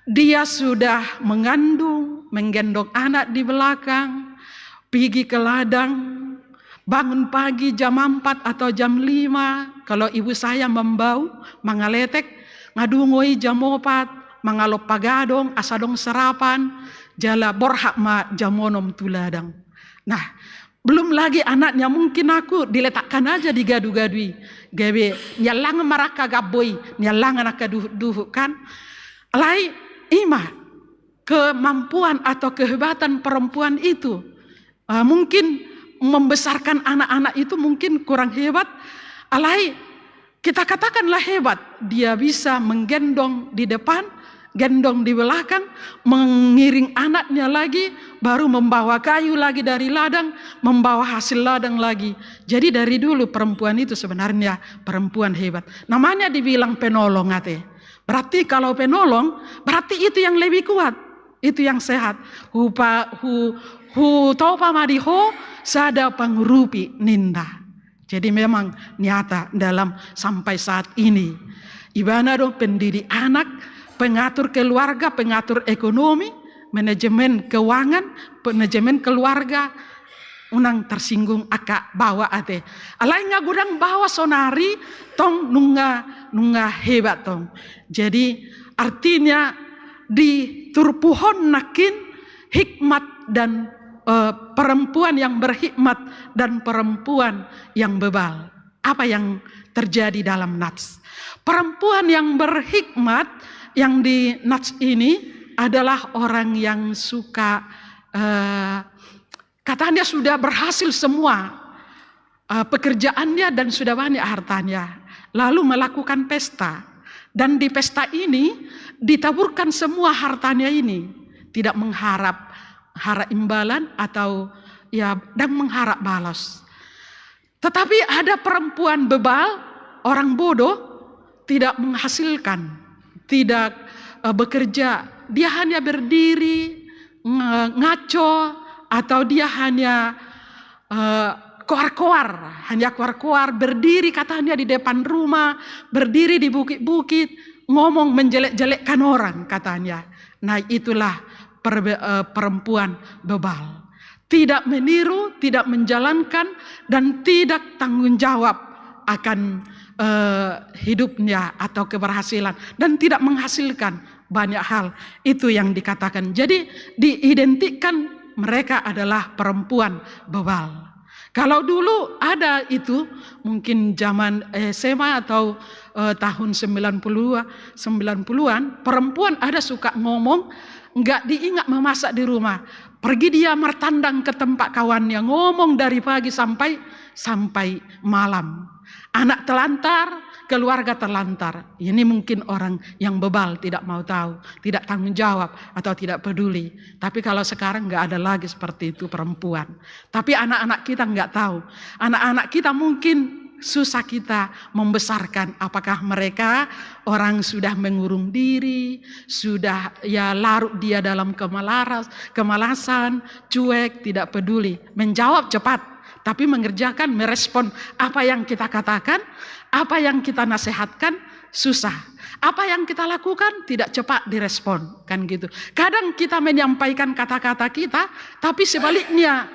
Dia sudah mengandung, menggendong anak di belakang, pergi ke ladang, bangun pagi jam 4 atau jam 5. Kalau ibu saya membau, mangaletek, ngadungoi jam 4, mangalop pagadong, asadong sarapan, jala borhak ma jamonom tuladang. Nah, belum lagi anaknya mungkin aku diletakkan aja di gadu-gadui. Gawe nyalang maraka gaboy, nyalang anak duhu kan. Lai ima kemampuan atau kehebatan perempuan itu mungkin membesarkan anak-anak itu mungkin kurang hebat. Alai kita katakanlah hebat. Dia bisa menggendong di depan, gendong di belakang, mengiring anaknya lagi, baru membawa kayu lagi dari ladang, membawa hasil ladang lagi. Jadi dari dulu perempuan itu sebenarnya perempuan hebat. Namanya dibilang penolong ate. Berarti kalau penolong, berarti itu yang lebih kuat, itu yang sehat. Hu topa madiho sada pangurupi ninda. Jadi memang nyata dalam sampai saat ini. Ibana dong pendidik anak, pengatur keluarga, pengatur ekonomi, manajemen keuangan, manajemen keluarga, unang tersinggung akak bawa ate. Alai ngagudang bawa sonari, tong nunga hebat tong. Jadi artinya di turpuhon nakin hikmat dan perempuan yang berhikmat dan perempuan yang bebal. apa yang terjadi dalam nats. Perempuan yang berhikmat yang di nats ini adalah orang yang suka, katanya sudah berhasil semua pekerjaannya dan sudah banyak hartanya. Lalu melakukan pesta. Dan di pesta ini ditaburkan semua hartanya ini. Tidak mengharap imbalan atau dan mengharap balas. Tetapi ada perempuan bebal, orang bodoh, tidak menghasilkan, tidak bekerja. Dia hanya berdiri, ngaco, atau dia hanya koar-koar, berdiri katanya di depan rumah, berdiri di bukit-bukit, ngomong menjelek-jelekkan orang katanya. Nah, itulah perempuan bebal. Tidak meniru, tidak menjalankan, dan tidak tanggung jawab akan hidupnya atau keberhasilan, dan tidak menghasilkan banyak hal. Itu yang dikatakan. Jadi diidentikan mereka adalah perempuan bebal. Kalau dulu ada itu, mungkin zaman SMA atau tahun 90-an, perempuan ada suka ngomong, nggak diingat memasak di rumah. Pergi dia mertandang ke tempat kawannya, ngomong dari pagi sampai malam. Anak telantar, keluarga terlantar. Ini mungkin orang yang bebal, tidak mau tahu, tidak tanggung jawab, atau tidak peduli. Tapi kalau sekarang nggak ada lagi seperti itu perempuan. Tapi anak-anak kita nggak tahu. Anak-anak kita mungkin susah kita membesarkan. Apakah mereka orang sudah mengurung diri, sudah larut dia dalam kemalasan, cuek, tidak peduli. Menjawab cepat. Tapi mengerjakan, merespon apa yang kita katakan, apa yang kita nasihatkan, susah. Apa yang kita lakukan tidak cepat direspon, kan gitu. Kadang kita menyampaikan kata-kata kita, tapi sebaliknya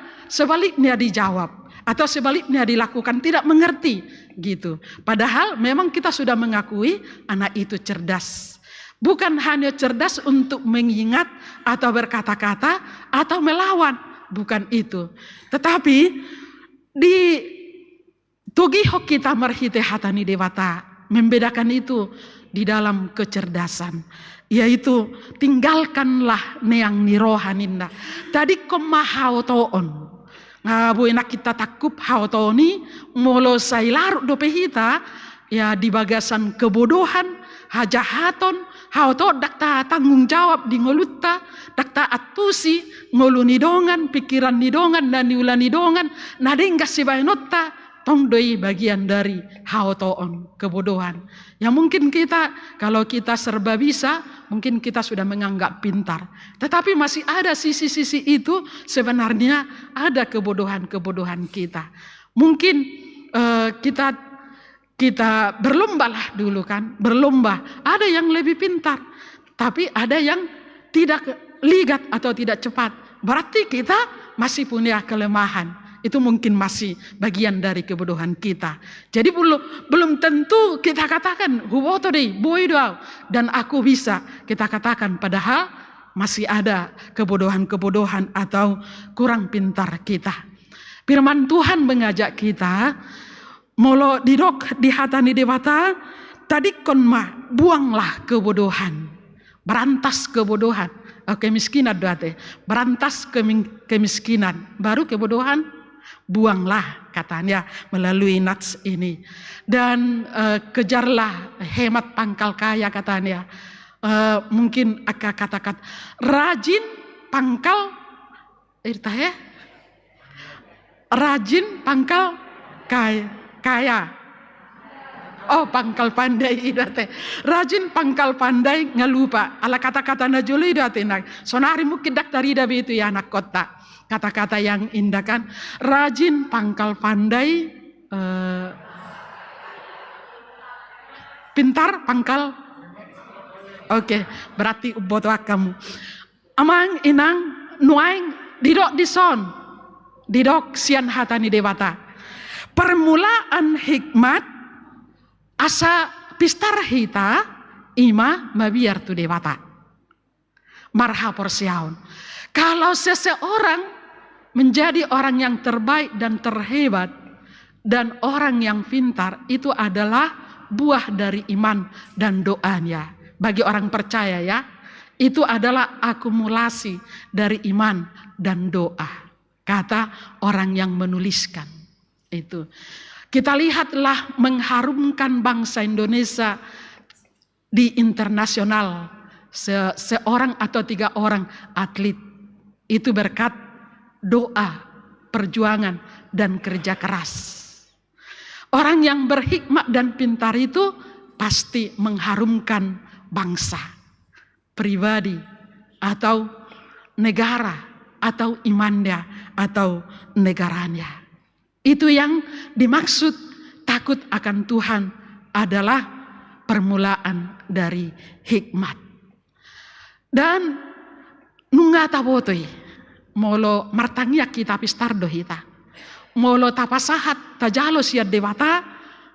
dijawab. Atau sebaliknya dilakukan, tidak mengerti gitu. Padahal memang kita sudah mengakui anak itu cerdas. Bukan hanya cerdas untuk mengingat atau berkata-kata atau melawan. Bukan itu. Tetapi di Togiho kita marhite hatani dewata, membedakan itu di dalam kecerdasan, yaitu tinggalkanlah neang nirohaninda. Tadi komahau toon, ngabu enak kita takup hau toni, molo sai larut dope hita, ya di bagasan kebodohan, hajahaton, hau to dakta tanggung jawab di ngolutta, dakta atusi ngolu nidongan, pikiran nidongan dan niulan nidongan, nadenggas si bainotta, tong doi bagian dari hau toon, kebodohan. Ya mungkin kita, kalau kita serba bisa, mungkin kita sudah menganggap pintar. Tetapi masih ada sisi-sisi itu, sebenarnya ada kebodohan-kebodohan kita. Mungkin kita berlomba lah dulu kan, berlomba. Ada yang lebih pintar, tapi ada yang tidak ligat atau tidak cepat. Berarti kita masih punya kelemahan. Itu mungkin masih bagian dari kebodohan kita. Jadi belum tentu kita katakan huwoto deh, boy doa dan aku bisa. Kita katakan padahal masih ada kebodohan-kebodohan atau kurang pintar kita. Firman Tuhan mengajak kita, molo didok di hatani dewata, tadi konma buanglah kebodohan, berantas kebodohan, kemiskinan doate, berantas kemiskinan, baru kebodohan. Buanglah katanya melalui nats ini. Dan kejarlah hemat pangkal kaya katanya. Mungkin akan katakan rajin pangkal rajin pangkal kaya. Oh, pangkal pandai idate. Rajin pangkal pandai ngalupa. Ala kata-kata najuli idate nak. Sonari mungkin dak tarida itu ya anak kota. Kata-kata yang indah kan. Rajin pangkal pandai, pintar pangkal. Oke, berarti boto kamu. Amang inang nuaing didok dison, didok sian hatani dewata. Permulaan hikmat asa pistar hita ima mabiar tu dewata. Marha porsiaun. Kalau seseorang menjadi orang yang terbaik dan terhebat, Dan orang yang pintar itu adalah buah dari iman dan doanya. Bagi orang percaya ya, itu adalah akumulasi dari iman dan doa. Kata orang yang menuliskan itu. Kita lihatlah mengharumkan bangsa Indonesia di internasional. Seorang atau 3 orang atlet itu berkat doa, perjuangan, dan kerja keras. Orang yang berhikmat dan pintar itu pasti mengharumkan bangsa, pribadi, atau negara, atau imannya, atau negaranya. Itu yang dimaksud takut akan Tuhan adalah permulaan dari hikmat. Dan nunga tabotoi molo martangia kita pistardo hita. Molo tapasahat tajalo siad dewata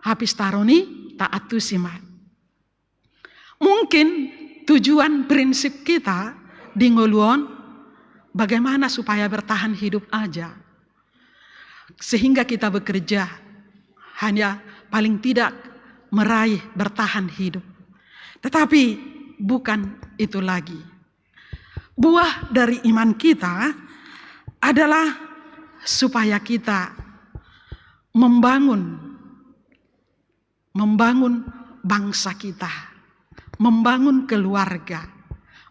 habis taroni taatu sima. Mungkin tujuan prinsip kita di ngoluon bagaimana supaya bertahan hidup aja. Sehingga kita bekerja hanya paling tidak meraih bertahan hidup. Tetapi bukan itu lagi. Buah dari iman kita adalah supaya kita membangun bangsa kita, membangun keluarga,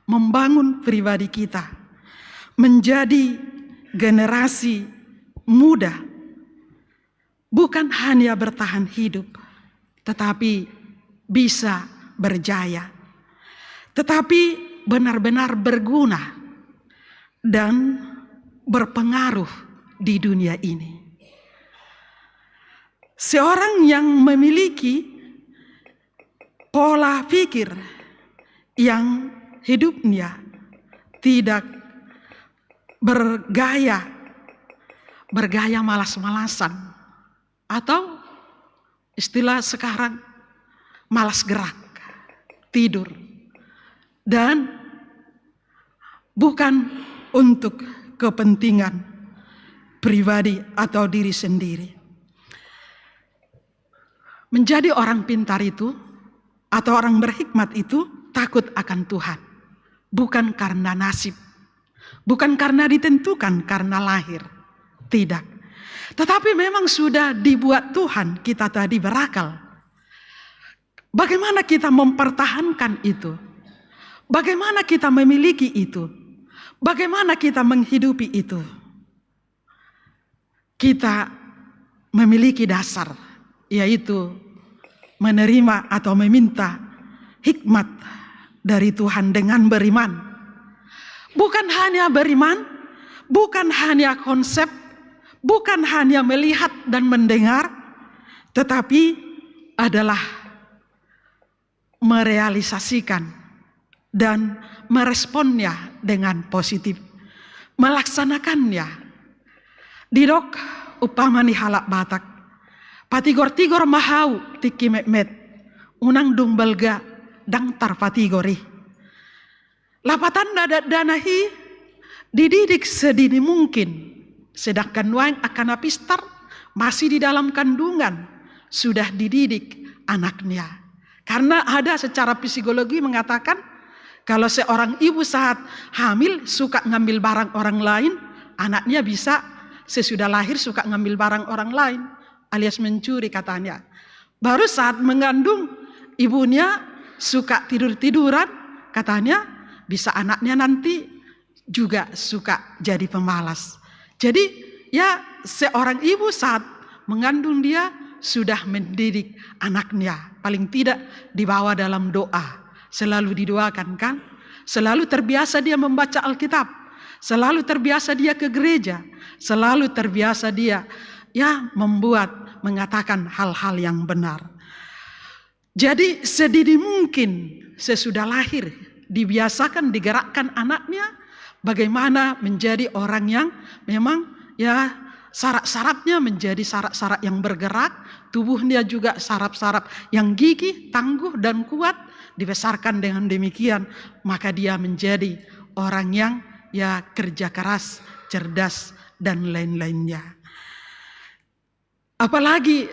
membangun pribadi kita, menjadi generasi muda. Bukan hanya bertahan hidup, tetapi bisa berjaya, tetapi benar-benar berguna dan berpengaruh di dunia ini. Seorang yang memiliki pola pikir yang hidupnya tidak bergaya malas-malasan, atau istilah sekarang malas gerak, tidur, dan bukan untuk kepentingan pribadi atau diri sendiri. Menjadi orang pintar itu atau orang berhikmat itu takut akan Tuhan, bukan karena nasib, bukan karena ditentukan karena lahir, tidak. Tetapi memang sudah dibuat Tuhan kita tadi berakal. Bagaimana kita mempertahankan itu? Bagaimana kita memiliki itu? Bagaimana kita menghidupi itu? Kita memiliki dasar, yaitu menerima atau meminta hikmat dari Tuhan dengan beriman. Bukan hanya beriman, bukan hanya konsep, bukan hanya melihat dan mendengar, tetapi adalah merealisasikan dan meresponnya dengan positif, melaksanakannya. Didok upamani halak Batak, patigor-tigor mahau tiki mekmet, unang dung belga dang tar patigori. Lapatan danahi dididik sedini mungkin. Sedangkan wang akan apistar masih di dalam kandungan sudah dididik anaknya. Karena ada secara psikologi mengatakan kalau seorang ibu saat hamil suka ngambil barang orang lain, anaknya bisa sesudah lahir suka ngambil barang orang lain alias mencuri katanya. Baru saat mengandung ibunya suka tidur-tiduran katanya bisa anaknya nanti juga suka jadi pemalas. Jadi ya seorang ibu saat mengandung dia sudah mendidik anaknya. Paling tidak dibawa dalam doa. Selalu didoakan kan. Selalu terbiasa dia membaca Alkitab. Selalu terbiasa dia ke gereja. Selalu terbiasa dia ya mengatakan hal-hal yang benar. Jadi sedini mungkin sesudah lahir dibiasakan digerakkan anaknya bagaimana menjadi orang yang memang ya saraf-sarafnya menjadi saraf-saraf yang bergerak, tubuhnya juga saraf-saraf yang gigih, tangguh dan kuat, dibesarkan dengan demikian, maka dia menjadi orang yang ya kerja keras, cerdas dan lain-lainnya. Apalagi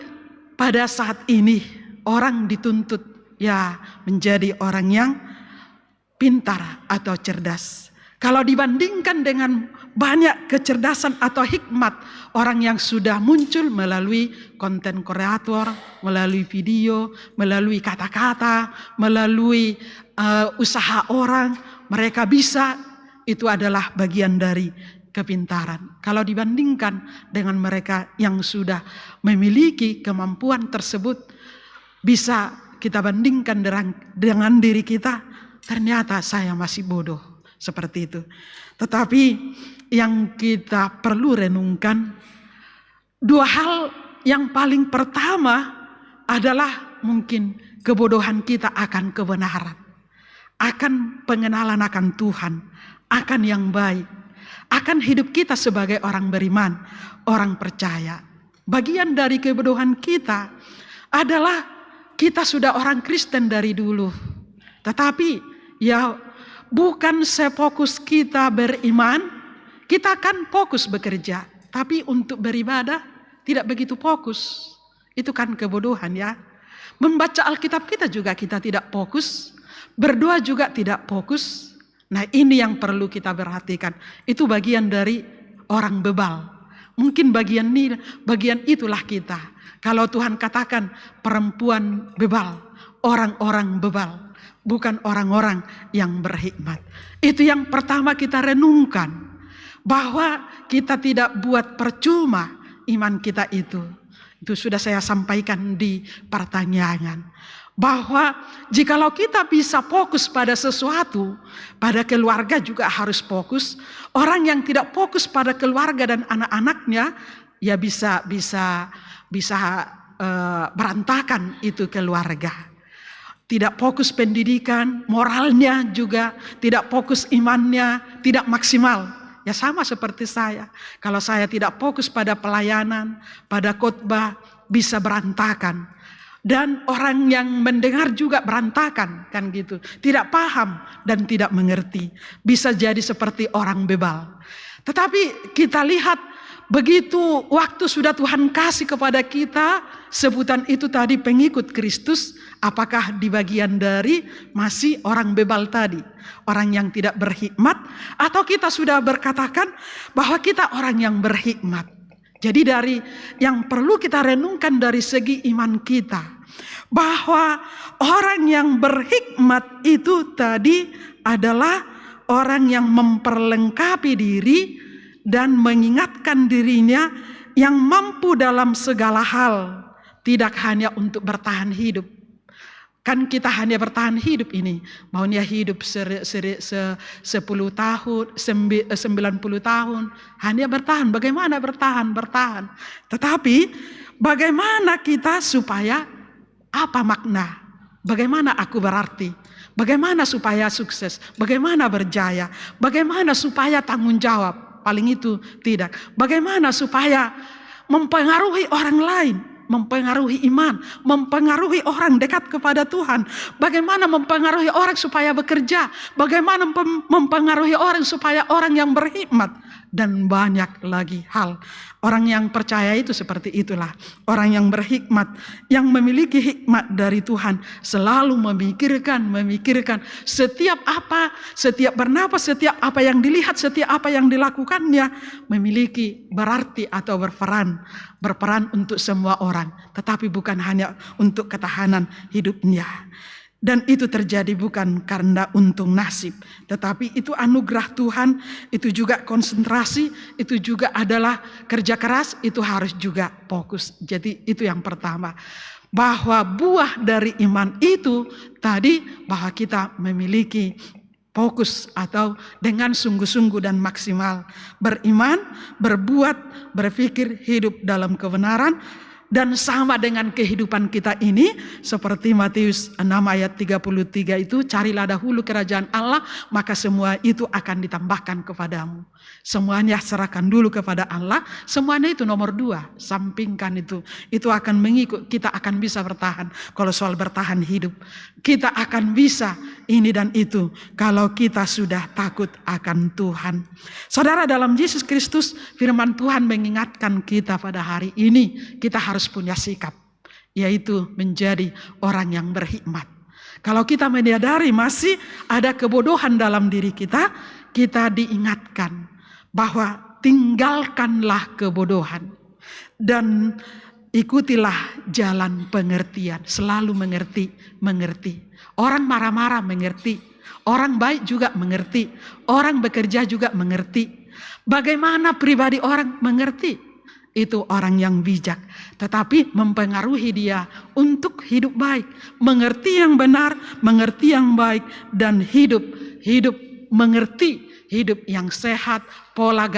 pada saat ini orang dituntut ya menjadi orang yang pintar atau cerdas. Kalau dibandingkan dengan banyak kecerdasan atau hikmat orang yang sudah muncul melalui konten kreator, melalui video, melalui kata-kata, melalui usaha orang, mereka bisa, itu adalah bagian dari kepintaran. Kalau dibandingkan dengan mereka yang sudah memiliki kemampuan tersebut, bisa kita bandingkan dengan diri kita, ternyata saya masih bodoh. Seperti itu. Tetapi yang kita perlu renungkan, dua hal yang paling pertama adalah mungkin kebodohan kita akan kebenaran, akan pengenalan akan Tuhan, akan yang baik, akan hidup kita sebagai orang beriman, orang percaya. Bagian dari kebodohan kita adalah kita sudah orang Kristen dari dulu, tetapi ya bukan sefokus kita beriman, kita kan fokus bekerja, tapi untuk beribadah tidak begitu fokus. Itu kan kebodohan ya. Membaca Alkitab kita juga kita tidak fokus, berdoa juga tidak fokus. Nah, ini yang perlu kita perhatikan. Itu bagian dari orang bebal. Mungkin bagian itulah kita. Kalau Tuhan katakan perempuan bebal, orang-orang bebal, bukan orang-orang yang berhikmat. Itu yang pertama kita renungkan. Bahwa kita tidak buat percuma iman kita itu. Itu sudah saya sampaikan di pertanyaan. Bahwa jikalau kita bisa fokus pada sesuatu, pada keluarga juga harus fokus. Orang yang tidak fokus pada keluarga dan anak-anaknya, ya bisa berantakan itu keluarga. Tidak fokus pendidikan, moralnya juga tidak fokus, imannya tidak maksimal. Ya sama seperti saya. Kalau saya tidak fokus pada pelayanan, pada khotbah, bisa berantakan. Dan orang yang mendengar juga berantakan, kan gitu. Tidak paham dan tidak mengerti. Bisa jadi seperti orang bebal. Tetapi kita lihat begitu waktu sudah Tuhan kasih kepada kita, sebutan itu tadi pengikut Kristus, apakah di bagian dari masih orang bebal tadi, orang yang tidak berhikmat, atau kita sudah berkatakan bahwa kita orang yang berhikmat. Jadi dari yang perlu kita renungkan dari segi iman kita, bahwa orang yang berhikmat itu tadi adalah orang yang memperlengkapi diri dan mengingatkan dirinya yang mampu dalam segala hal, tidak hanya untuk bertahan hidup. Kan kita hanya bertahan hidup ini, maunya hidup 10 tahun, 90 tahun, hanya bertahan. Bagaimana bertahan? Tetapi bagaimana kita supaya apa makna? Bagaimana aku berarti? Bagaimana supaya sukses? Bagaimana berjaya? Bagaimana supaya tanggung jawab? Paling itu tidak. Bagaimana supaya mempengaruhi orang lain, mempengaruhi iman, mempengaruhi orang dekat kepada Tuhan. Bagaimana mempengaruhi orang supaya bekerja, bagaimana mempengaruhi orang supaya orang yang berhikmat, dan banyak lagi hal. Orang yang percaya itu seperti itulah. Orang yang berhikmat, yang memiliki hikmat dari Tuhan, selalu memikirkan setiap bernapas, setiap apa yang dilihat, setiap apa yang dilakukannya memiliki berarti atau berperan untuk semua orang, tetapi bukan hanya untuk ketahanan hidupnya. Dan itu terjadi bukan karena untung nasib, tetapi itu anugerah Tuhan, itu juga konsentrasi, itu juga adalah kerja keras, itu harus juga fokus. Jadi itu yang pertama. Bahwa buah dari iman itu tadi, bahwa kita memiliki fokus atau dengan sungguh-sungguh dan maksimal. Beriman, berbuat, berpikir, hidup dalam kebenaran. Dan sama dengan kehidupan kita ini, seperti Matius 6 ayat 33 itu, carilah dahulu kerajaan Allah, maka semua itu akan ditambahkan kepadamu. Semuanya serahkan dulu kepada Allah, semuanya itu nomor 2, sampingkan itu. Itu akan mengikut, kita akan bisa bertahan. Kalau soal bertahan hidup, kita akan bisa ini dan itu, kalau kita sudah takut akan Tuhan. Saudara, dalam Yesus Kristus, firman Tuhan mengingatkan kita pada hari ini, kita harus harus punya sikap, yaitu menjadi orang yang berhikmat. Kalau kita menyadari masih ada kebodohan dalam diri kita, kita diingatkan bahwa tinggalkanlah kebodohan dan ikutilah jalan pengertian. Selalu mengerti. Orang marah-marah mengerti, orang baik juga mengerti, orang bekerja juga mengerti. Bagaimana pribadi orang mengerti? Itu orang yang bijak, tetapi mempengaruhi dia untuk hidup baik, mengerti yang benar, mengerti yang baik, dan hidup mengerti, hidup yang sehat, pola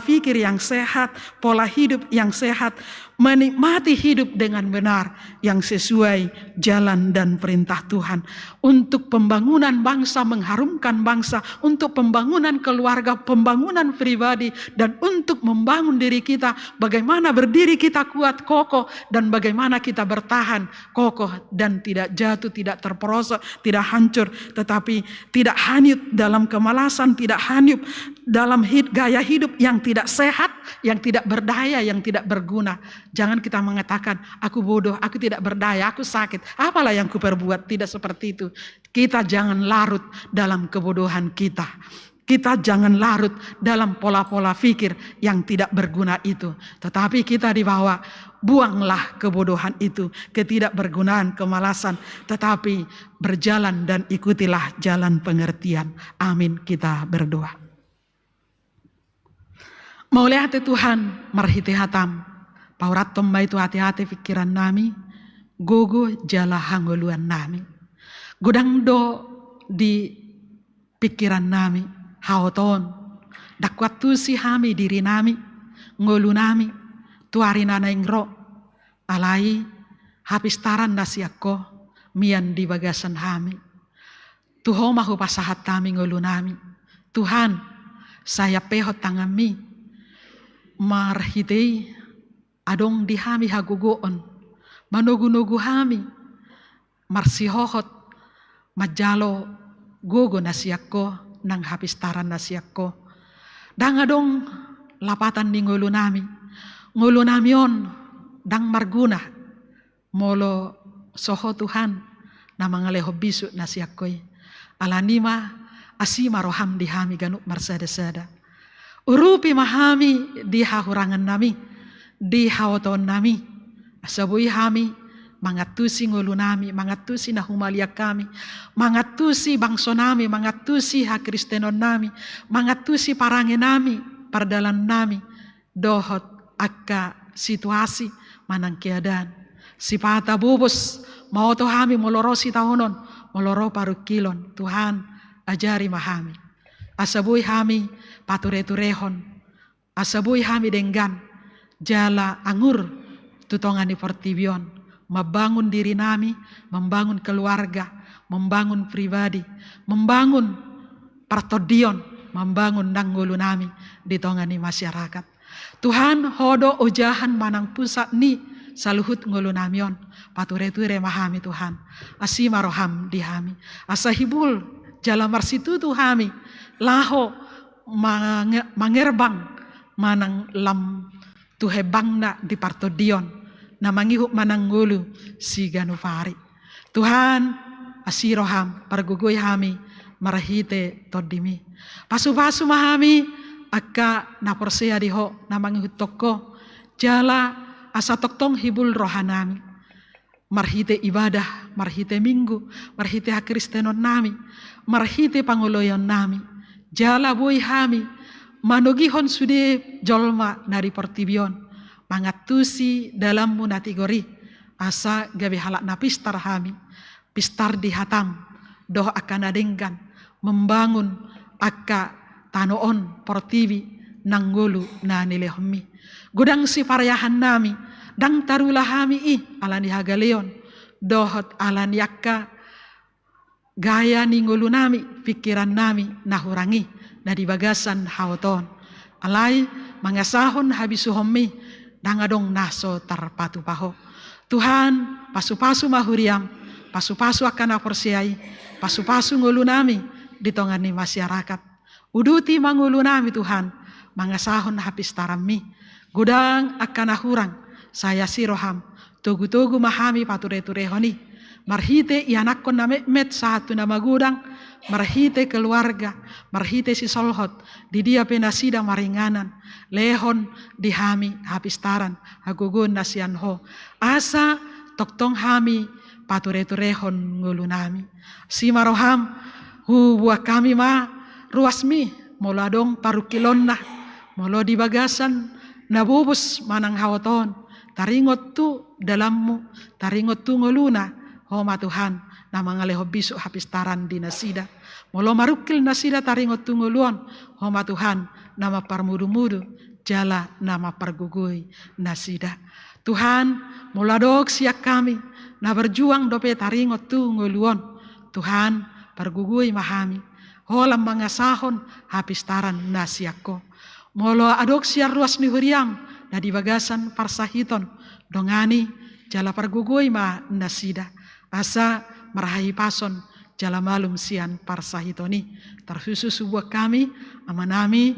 pikir yang sehat, pola hidup yang sehat, menikmati hidup dengan benar yang sesuai jalan dan perintah Tuhan. Untuk pembangunan bangsa, mengharumkan bangsa, untuk pembangunan keluarga, pembangunan pribadi, dan untuk membangun diri kita, bagaimana berdiri kita kuat, kokoh, dan bagaimana kita bertahan kokoh dan tidak jatuh, tidak terperosok, tidak hancur, tetapi tidak hanyut dalam kemalasan, tidak hanyut dalam gaya hidup yang tidak sehat, yang tidak berdaya, yang tidak berguna. Jangan kita mengatakan, aku bodoh, aku tidak berdaya, aku sakit, apalah yang kuperbuat. Tidak seperti itu. Kita jangan larut dalam kebodohan kita. Kita jangan larut dalam pola-pola pikir yang tidak berguna itu. Tetapi kita dibawa, buanglah kebodohan itu, ketidakbergunaan, kemalasan. Tetapi berjalan dan ikutilah jalan pengertian. Amin, kita berdoa. Maulia hati Tuhan, marhiti hatam. Paurat tomba itu hati-hati pikiran nami, gogo jala hangoluan nami. Godang do di pikiran nami, haoton. Dakwat tu si hami diri nami, ngolu nami, tuari nana ingro. Alai, hapistaran nasiakko, mian di bagasan hami. Tuho mahu pasahat kami ngolu nami. Tuhan, saya pehot tangami, marhitei, adong di hami hagugoon, manugu-nugu hami, marsihohot, majalo gogo nasiyakko, nang hapistaran nasiyakko. Dang adong lapatan ni ngulu nami on, dang marguna, molo soho Tuhan, na mga leho bisu nasiyakkoy. Alanima, asima roham di hami ganuk marsada-sada. Urupi mahami di hahurangan nami, di hawaton nami, asabuhi hami, mangatusi ngulu nami, mangatusi nahumalia kami, mangatusi bangso nami, mangatusi hakristenon nami, mangatusi parange nami, pardalan nami, dohot akka situasi manang keadaan. Sipata bubus, mau to hami moloro si tahunon, moloro parukilon, Tuhan ajari mahami. Asabuhi hami pature-turehon, asabuhi hami denggan, jala angur tutongan di Portibion, membangun diri nami, membangun keluarga, membangun pribadi, membangun partodion, membangun nanggulu nami di tongani masyarakat. Tuhan hodo ujahan manang pusat ni saluhut ngulu namion, pature-ture mahami Tuhan, asima roham dihami, asahibul jala marsitu tuhami, laho mangerbang manang lam tuhebangna di partodion, na mangihuk mananggulu si ganufari. Tuhan asiroham pargugoy hami marahite todimi. Pasu-pasu mahami akka naporsea diho na mangihut toko jala asa toktong hibul rohanami. Marhite ibadah, marhite minggu, marhite hakristenon nami, marhite panguloyon nami. Jala boy hami manugihon sude jolma nari Portibion, mangatusi dalam munatigori, asa gabe halak na pistar hami, pistar di hatam, doh akan adenggan, membangun akka tanoon Portibi nanggulu na nilehomi. Gudang si parayahan nami, dang tarulah hami alani hagaleon, dohot alani akka gaya ninggulu nami, pikiran nami nahurangi, na di bagasan haoton. Alay, mangasahon habisuhomi, dangadong naso tarpatu paho. Tuhan, pasu-pasu mahuriam, pasu-pasu akan aporsiai, pasu-pasu ngulu nami, ditongani masyarakat. Uduti mangulu nami Tuhan, mangasahon habis tarami, gudang akan ahurang, saya siroham tugu-tugu mahami pature-turehoni marhite ianakkon na met satu na magudang marhite keluarga marhite si solhot di dia penasida maringanan lehon dihami hapistaran hagugun nasianho asa toktong hami pature-turehon ngulunami si maroham huwa kami ma ruasmi moladong parukilon na molo di bagasan nabubus manang hawaton taringot tu dalammu taringot tu nguluna homa Tuhan na mga leho bisu hapistaran di nasida molo marukil nasida taringot tu nguluon homa Tuhan nama parmudu-mudu jala nama pargugui nasida Tuhan moladok siak kami na berjuang dope taringot tu nguluon Tuhan pargugui mahami holam mga sahon hapistaran nasiakko molo adok siar ruas ni huriam na di bagasan parsahiton dongani jala pargugui ma nasida asa marahi pason jala malum sian parsahitoni terkhusus buat kami amanami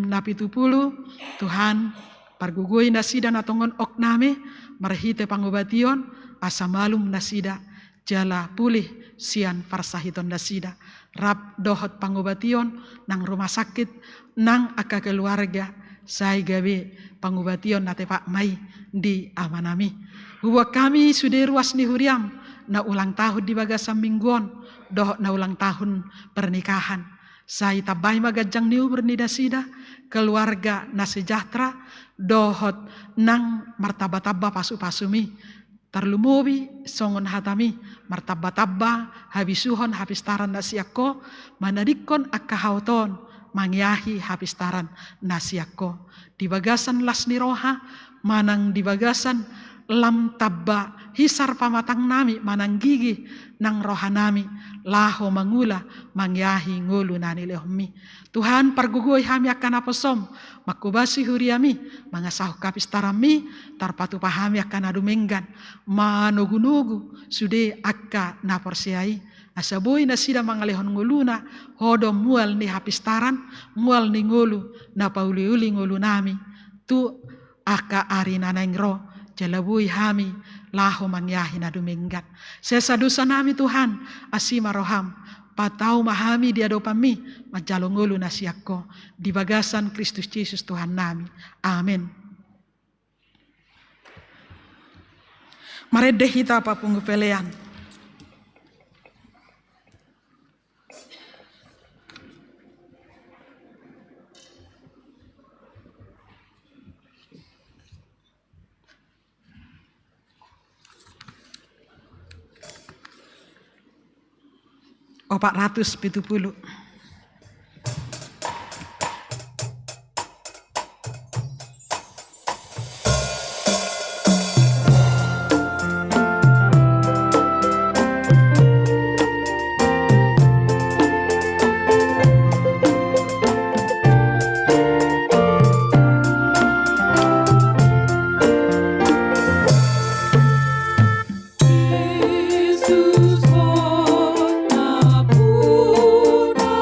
napitupulu Tuhan pargugui nasida natongon okname marahite pangobation asa malum nasida jala pulih sian parsahiton nasida rap dohot pangobation nang rumah sakit nang aka keluarga sai gawe pangobation nate Pak Mai di amanami buat kami sudah ruas ni huriam na ulang tahun di bagasan mingguan doh na ulang tahun pernikahan saya tabay magajang niu bernidasida keluarga na sejahtera dohot nang martaba-taba pasu-pasumi terlumubi songon hatami martaba-taba habisuhon hapistaran nasiakko manadikon akkahauton mangyahi hapistaran nasiakko di bagasan las niroha manang di bagasan lam tabba hisar pamatang nami manang gigi nang rohanami laho mangula mangyahi ngulu nani lehmi Tuhan pargugoi hami akan aposom makubasi huriami mangasahu kapistarami tarpatu pahami akan adumenggan manugu-nugu sude akka naporsiai asaboi nasida mangalehon nguluna hodo mual ni hapistaran mual ni ngulu na pauli-uli ngulu nami tu akka ari nanengro jalabui hami laho mangyahi na dumenggat. Sesadusa nami Tuhan asima roham patau mahami dia dopami majalongulu nasiakko di bagasan Kristus Yesus Tuhan nami. Amin. Marede hita pa pungupelean. Opak 170. Yesus kota puna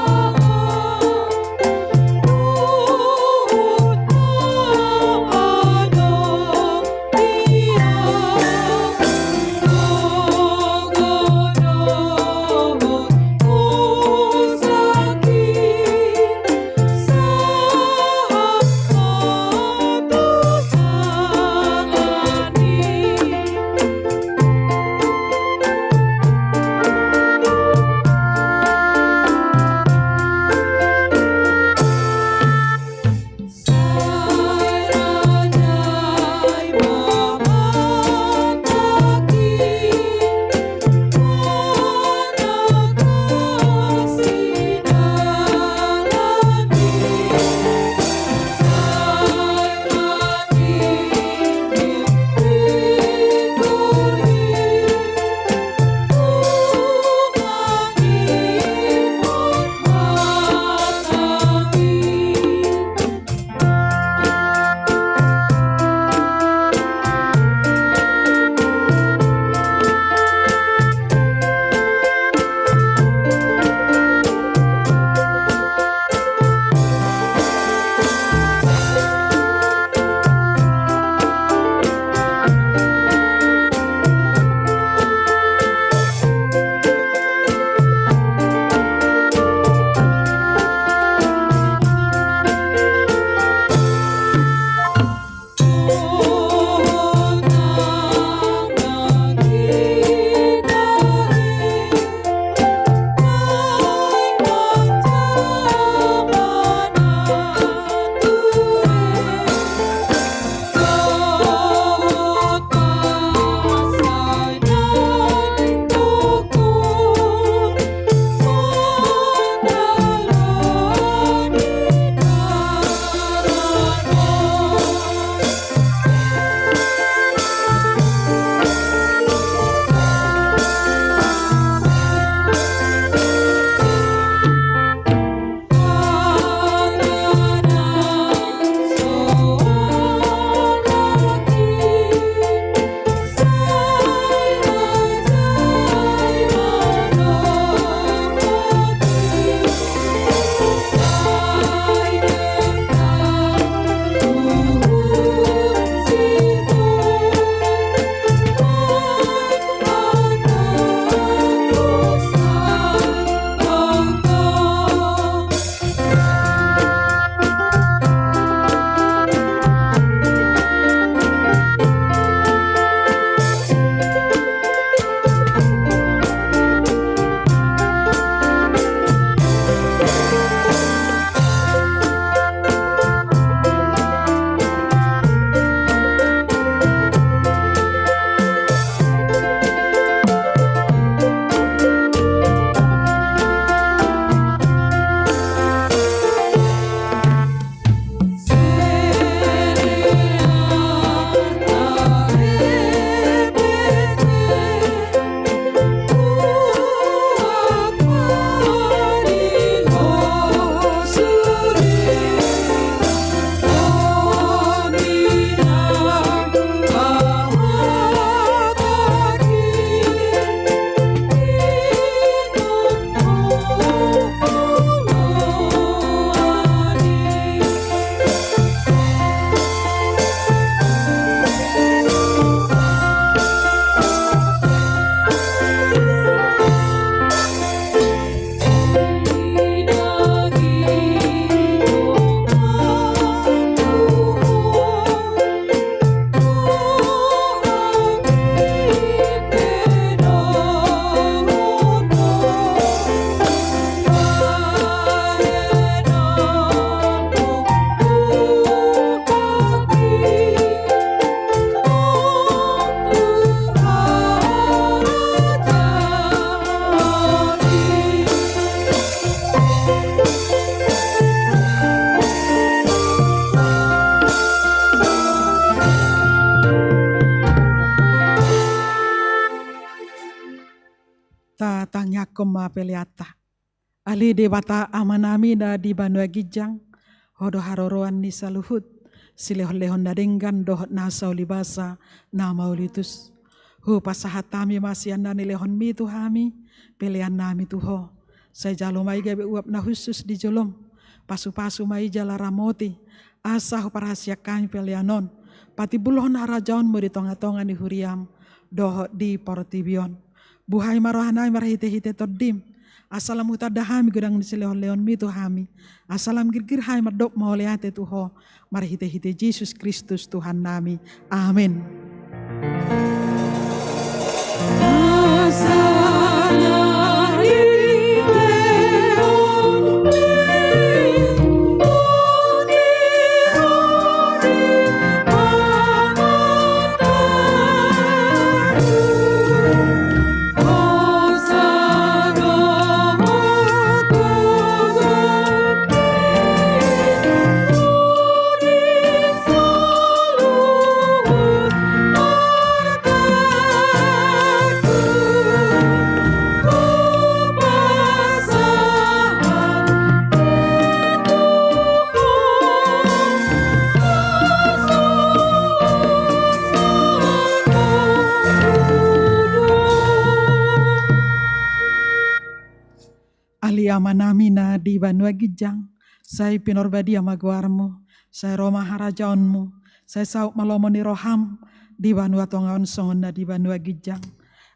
ta tangya koma peliata. Ali debata amanami da di Banua Gijang, hodo haroroan ni saluhut, silehon-lehon nadenggan dohot nasa ulibasa nama ulitus. Hu pasahatami masian dan lehon mi tuhami, pelian nami tuho. Saya jalo mai gabe uap na khusus di jolom, pasu-pasu mai jala ramoti, asa parahasia kami pelianon, pati bulhon harajaon mo di tonga-tonga ni huriam, dohot di portibion. Buhay marohanay marahite-hite todim, asalam utadahami gudang ni silehon-leon mi tuhami, asalam girgir hai mardok mauliate tuho, marahite-hite Yesus Kristus Tuhan nami. Amin. Manami na di Banua Gijang, saya pinorbadi amaguarmu, saya Roma harajaonmu, saya sauk malomoni roham di Banua Tongaon songon na di Banua Gijang.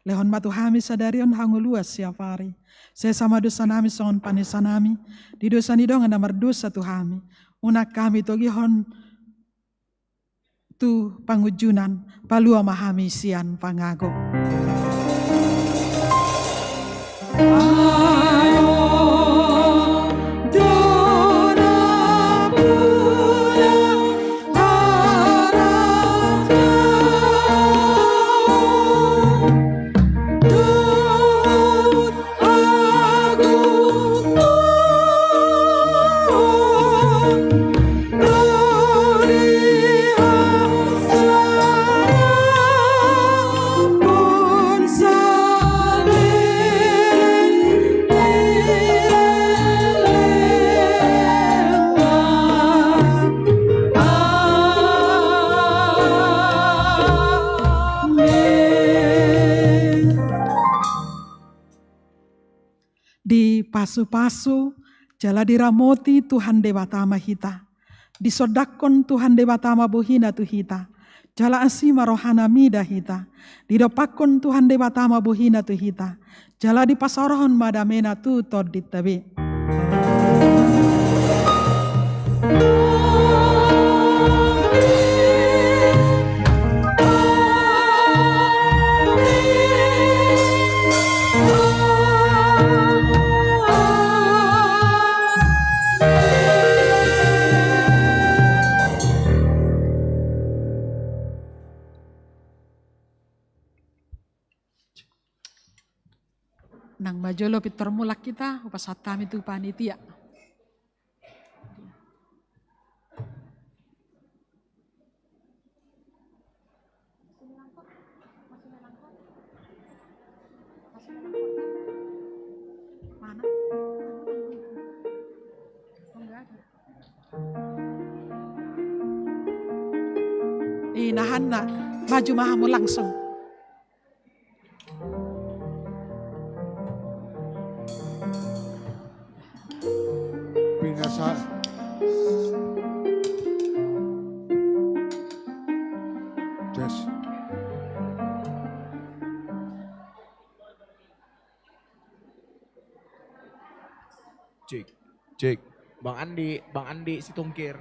Lehon matuhami sadarion hanguluas siapari. Saya sama dosa nami songon panisa nami, di dosa nidong anda merdosa tuhami. Unak kami togihon tu pangujunan, palua mahami sian pangago. Pasu-pasu, jala diramoti Tuhan Dewata Mahita. Disodakon Tuhan Dewata Mabuhina Tuhita. Jala asima rohana mida hita. Didopakon Tuhan Dewata Mabuhina Tuhita. Jala dipasarohon madamena tu todit tabi. Nang majolo pitor mulak kita, upasat kami tu panitia. Mana? Oh, enggak ada. Nahan na, maju mahamu langsung. Cek. Bang Andi si Tungkir.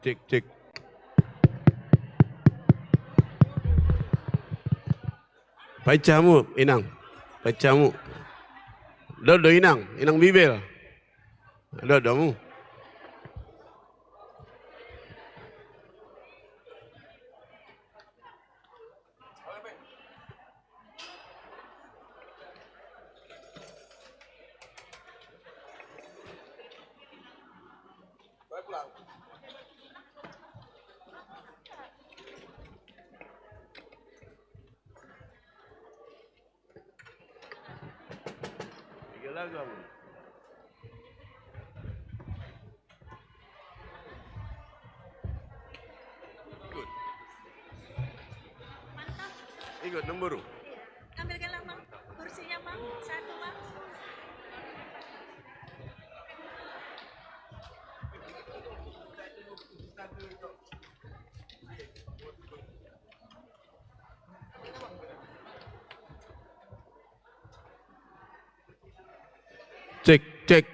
Cek. Pacamu, inang. Pacamu. Dodo inang bibel. Dodomu. Ikut nombor. Ambilkanlah Bang, kursinya Bang, satu Bang. Cek, cek.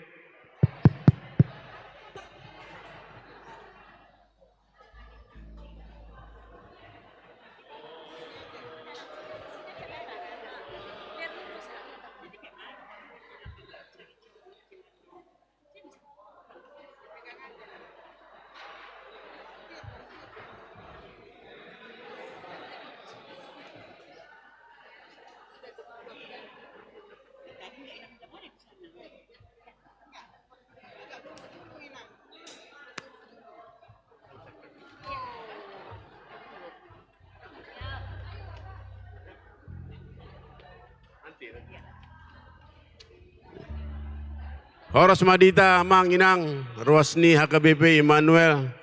Horos Madita Manginang Ruasni HKBP Immanuel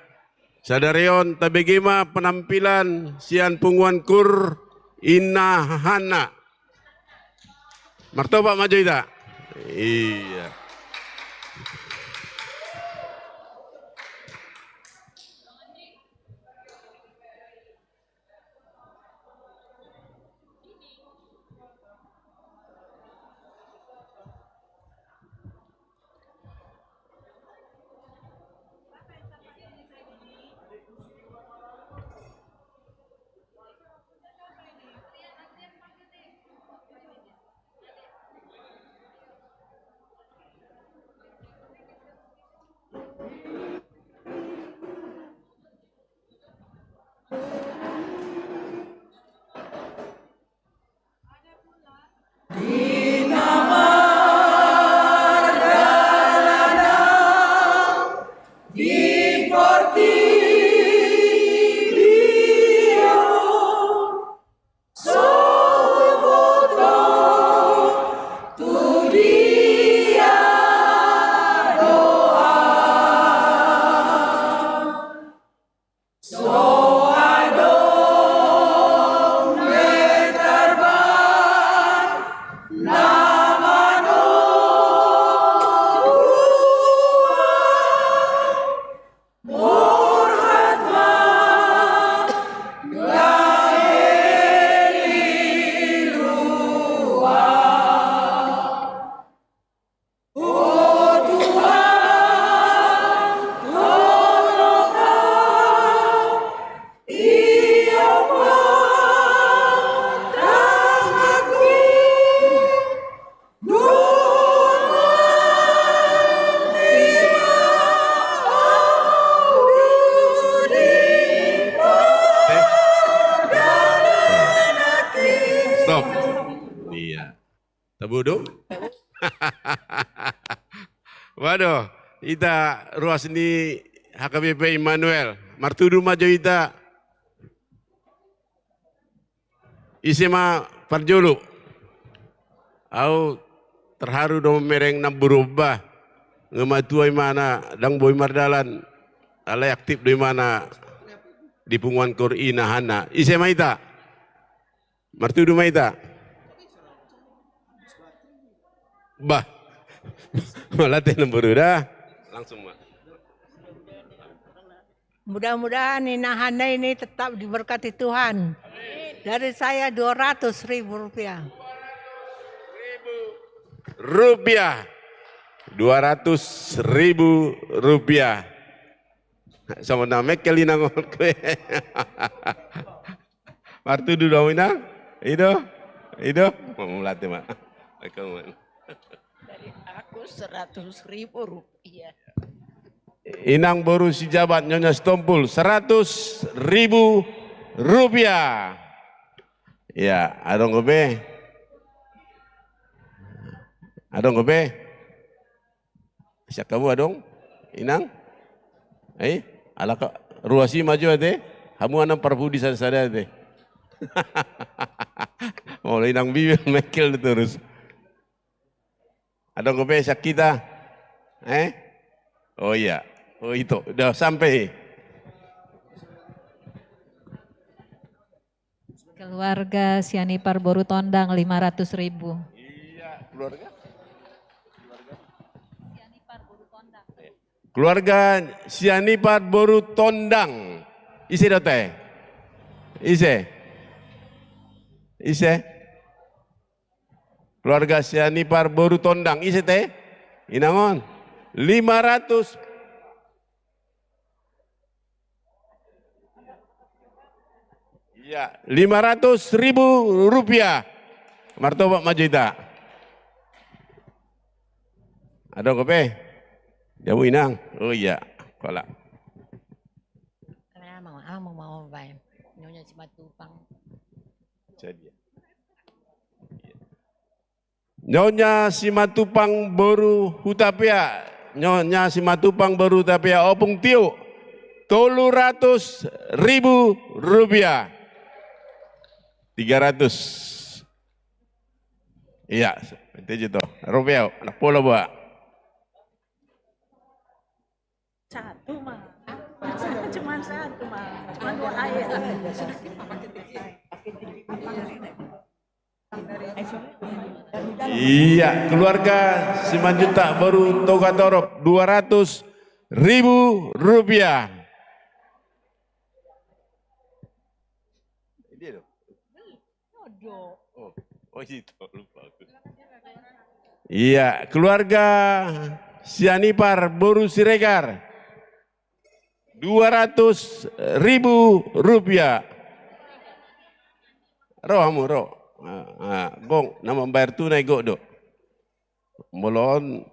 Sadarion tabegima penampilan sian punguan kur Inahana Martoba maju ita. Iya. Stop. Iya. Tabudo. Waduh, ita ruas ni HKBP Immanuel. Martudu maju ita. Isema Parjolo. Au terharu dong mereng nam berubah. Ngematuai mana dang boy mardalan. Alai aktif di mana di punguan kur Inahana. Isema ita. Martudu maita. Bah. Malatih nombor dah. Langsung mah. Mudah-mudahan Inahana ini tetap diberkati Tuhan. Dari saya 200.000 rupiah. Rupiah. 200.000 rupiah. Sama nama kali nangol kue. Martudu dong ina. Itu. Itu mau latih mak. Dari aku 100.000 rupiah. Inang Boru si Jabat Nyonya Stompul 100.000 rupiah. Ya, adong gobe. Adong gobe. Siap kamu adong? Inang? Ala ka ruasi maju ade. Kamu anam parbu di sana ade. Oh, inang bibir mekel terus. Adong gobe siap kita. Oh iya. Oh itu, udah sampai. Keluarga Sianipar Boru Tondang 500.000. Iya, keluarga Sianipar Boru Tondang. Ise dote. Ise. Keluarga Sianipar Boru Tondang. Ise teh. Inangon. 500. Ya, 500.000 rupiah. Martoba Majida. Ada kope? Jamu Inang. Oh iya, kolak. Karena mau baik. Nyonya Simatupang. Jadi. Nyonya Simatupang Boru Hutapea. Nyonya Simatupang Boru Hutapea opung tiu. 300.000 rupiah. 300. Iya, itu tuh. Rupiah, anak pola buat. Satu mah. Cuma satu mah. Cuma 2 air. Iya, keluarga Simanjuntak Boru Togatorop 200.000 rupiah. Oh itu lupa aku. Iya, keluarga Sianipar Boru Siregar 200.000 rupiah. Roh kamu roh. Gong, nama bayar tunai go do. Molon.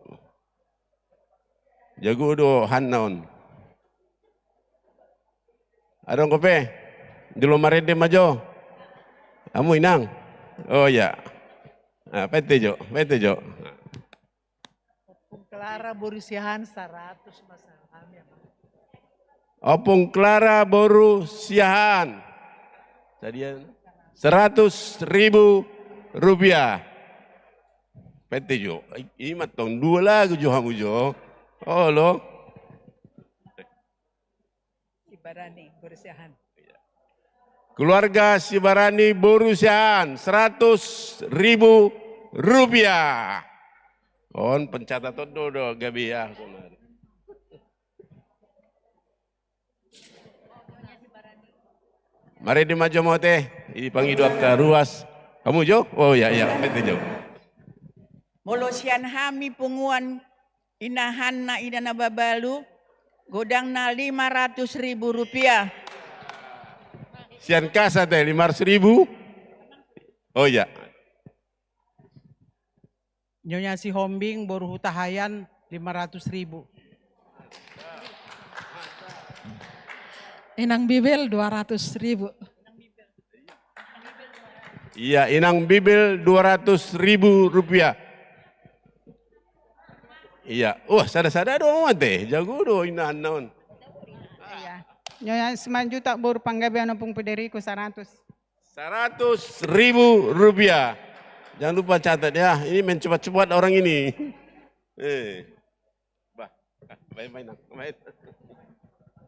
Jago do hannaon. Adong kope. Dulu marede majo. Kamu Inang. Oh ya. Pete jo. Clara Borusiahan 100 masalah. Opung Clara Boru Siahan. Tadian 100.000 rupiah. Pete jo. Imat tong 2 lagu jo kamu jo. Oh lo. Sibarani Borusiahan. Keluarga Sibarani Boru Siahan 100.000 rupiah. On pencatat do gabi ya. Mari di maju mau teh. Ini panggil dokter ruas. Kamu Jo? Oh ya, pete Jo. Molosian hami punguan inahan na idana babalu. Godang na 500.000 rupiah. Sian kasa teh 500.000. Oh ya. Nyonya Si Hombing Boru Hutahayan 500.000. Inang Bibel 200.000. Iya, Inang Bibel 200.000 rupiah. Iya, sada dong teh, jago do inahan naon. Nyonya Simanjuntak Boru Panggabean Opung Federico 100. 100.000 rupiah. Jangan lupa catat ya, ini mencepat-cepat orang ini. Baik.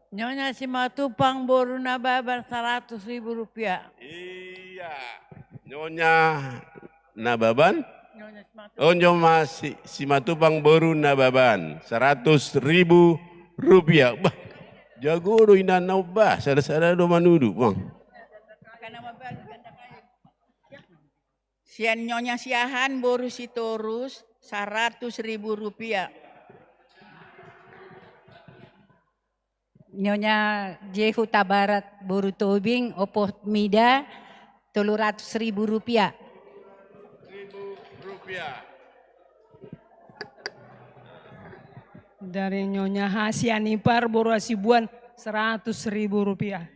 Nyonya Simatupang Boru Nababan 100.000 rupiah. Iya, Nyonya Nababan. Oh, Nyonya Simatupang Boru Nababan 100.000 rupiah. Bah, jago do inan bah, sada do manudu, bang. Sian Nyonya Siahan Boru Sitorus 100.000 rupiah. Nyonya J. Huta Barat Boru Tobing Opo Mida 300.000 rupiah. rupiah. Dari Nyonya Hasiani Parboru Hasibuan 100.000 rupiah.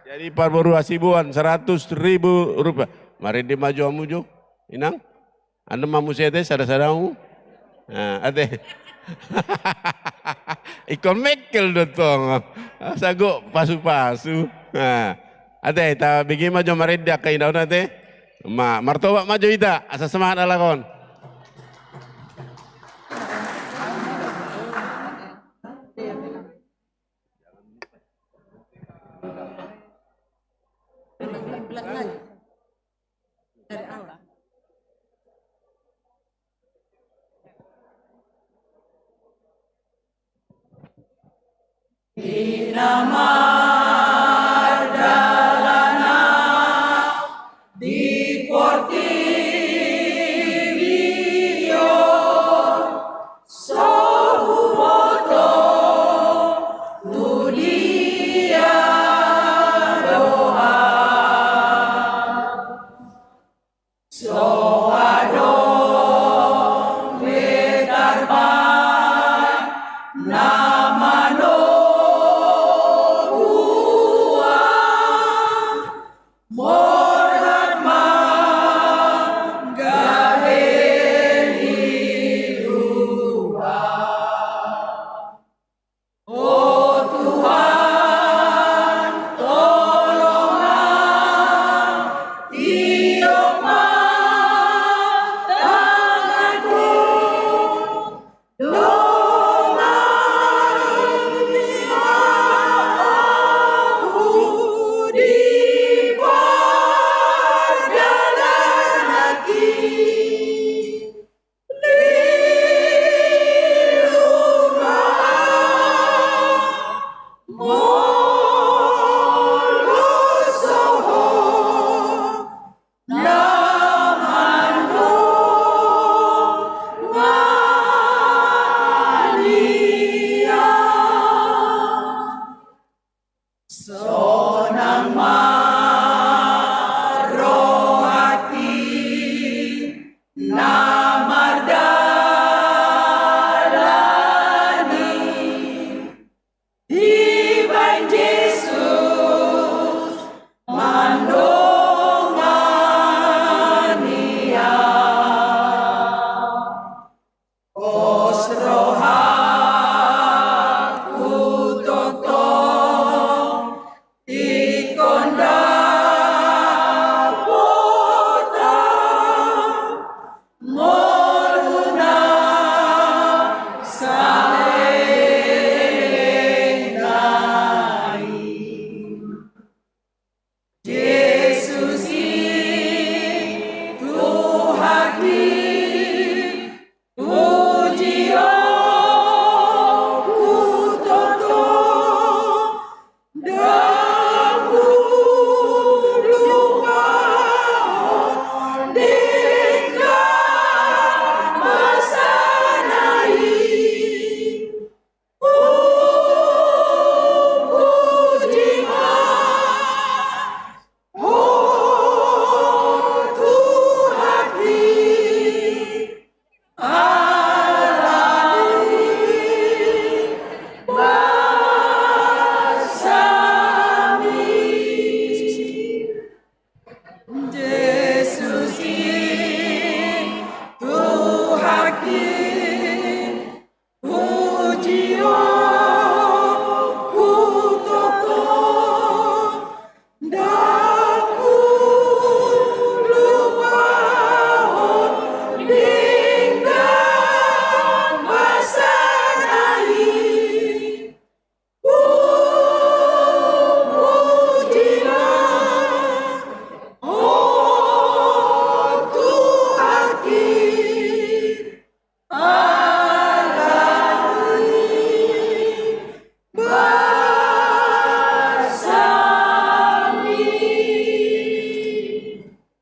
Jadi Parboru Hasibuan 100.000 rupiah. Mari di maju amujo, inang. Anda mamu sete sada-sadamu. Nah, ate. Ikon mekel dotong. Sago pasu-pasu. Nah, ate ta bigi maju mari dia kai daun ate. Martoba maju ita, asa semangat alakon.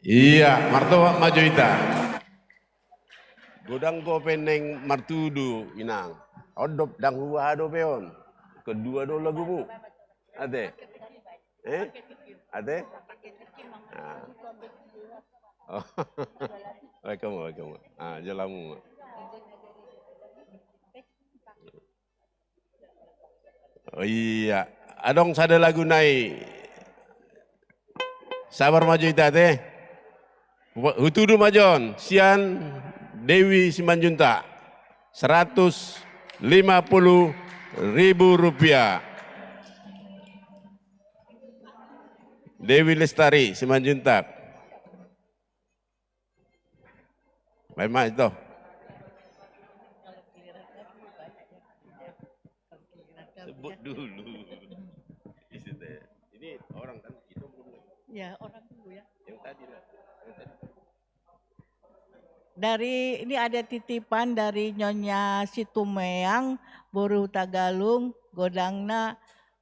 Iya, martoba maju ita. Godang ko peneng martudu inang. Odop dang huwa do peon. Kedua do lagumu. Ade. Ade? Nah. Oh. Kamu. Jalamu. Oh iya, adong sada lagu nai. Sabar maju ita teh. Hutudu majon, Sian Dewi Simanjuntak. 150.000 rupiah. Dewi Lestari Simanjuntak. Baik mak itu. Sebut dulu. Ini orang kan itu belum. Ya, orang dulu ya. Yang tadi lah. Dari ini ada titipan dari Nyonya Situmeang, Boru Tagalung, godangna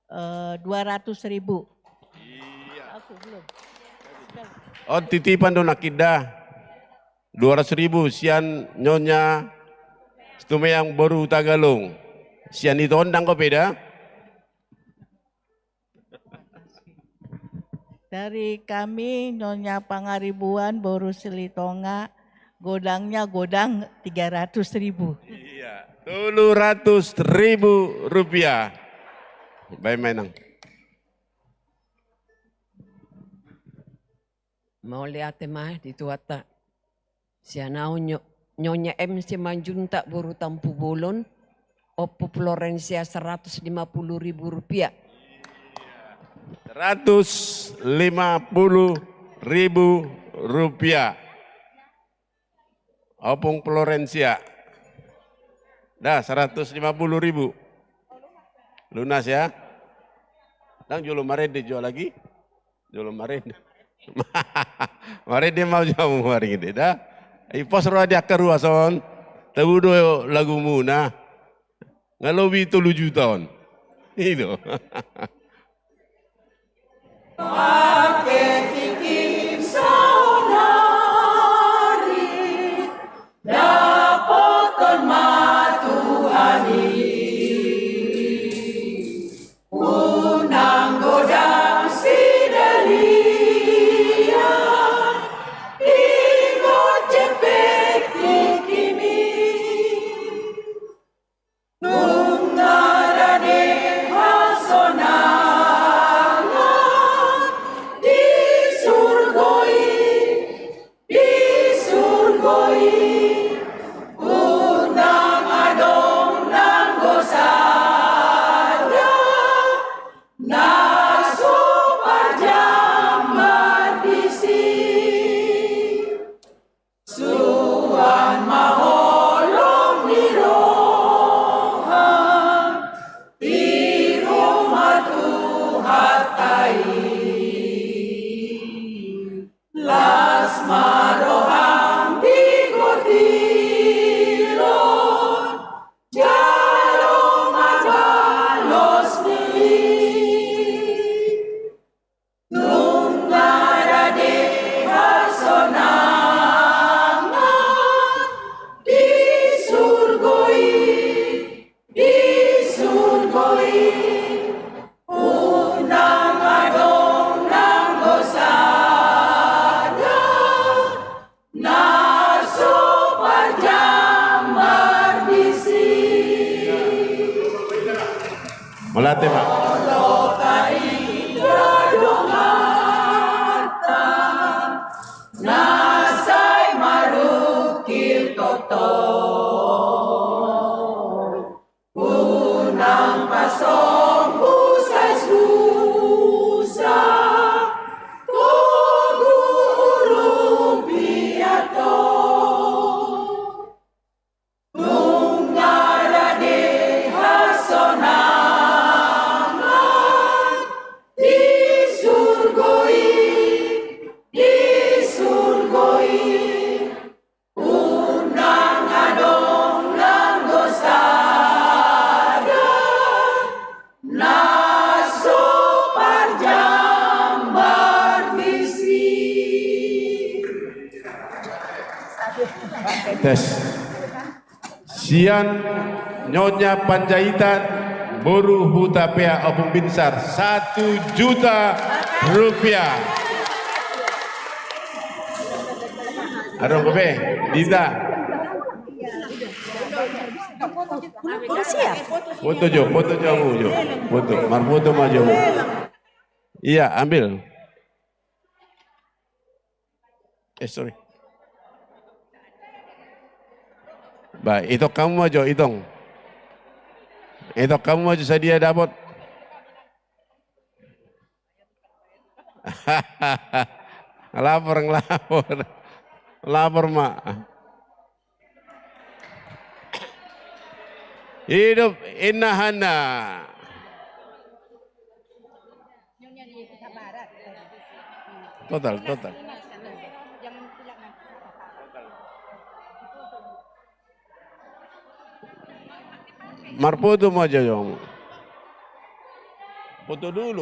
200.000. Iya. Aku belum. Oh titipan dong akidah 200.000 Sian Nyonya Situmeang Boru Tagalung. Sian itu ondang kok beda. Dari kami Nyonya Pangaribuan, Boru Silitonga, godangnya godang 300.000. Iya, 700.000 rupiah. Baik mainang. Mau lihat mah di tuata. Sianau Nyonya M Simanjuntak Boru Tampu Bolon, Oppo Florencia 150.000 rupiah. 150.000 rupiah. Opung Florencia. Dah 150.000. Lunas ya. Dan jual kemarin dijual lagi. Jual kemarin. Mari dia mau jamu hari ini dah. Ipos roh dia keruah son. Tahu do lagu muna. Ngalobi 3 juta. Itu. Melatih Pak. Tes. Sian Nyonya Panjaitan Boru Hutapea Opung Binsar 1 juta rupiah. Adong kobe, Dita. Udah siap. Foto Jo kamu Jo. Foto, marfoto maju. Iya, ambil. Sorry. Baik, itu kamu maju, itong. Itu kamu maju sedia dapat. Lapor, ngelapor. Lapor, Mak. Hidup Innahana. Total. Marfoto maju, foto dulu.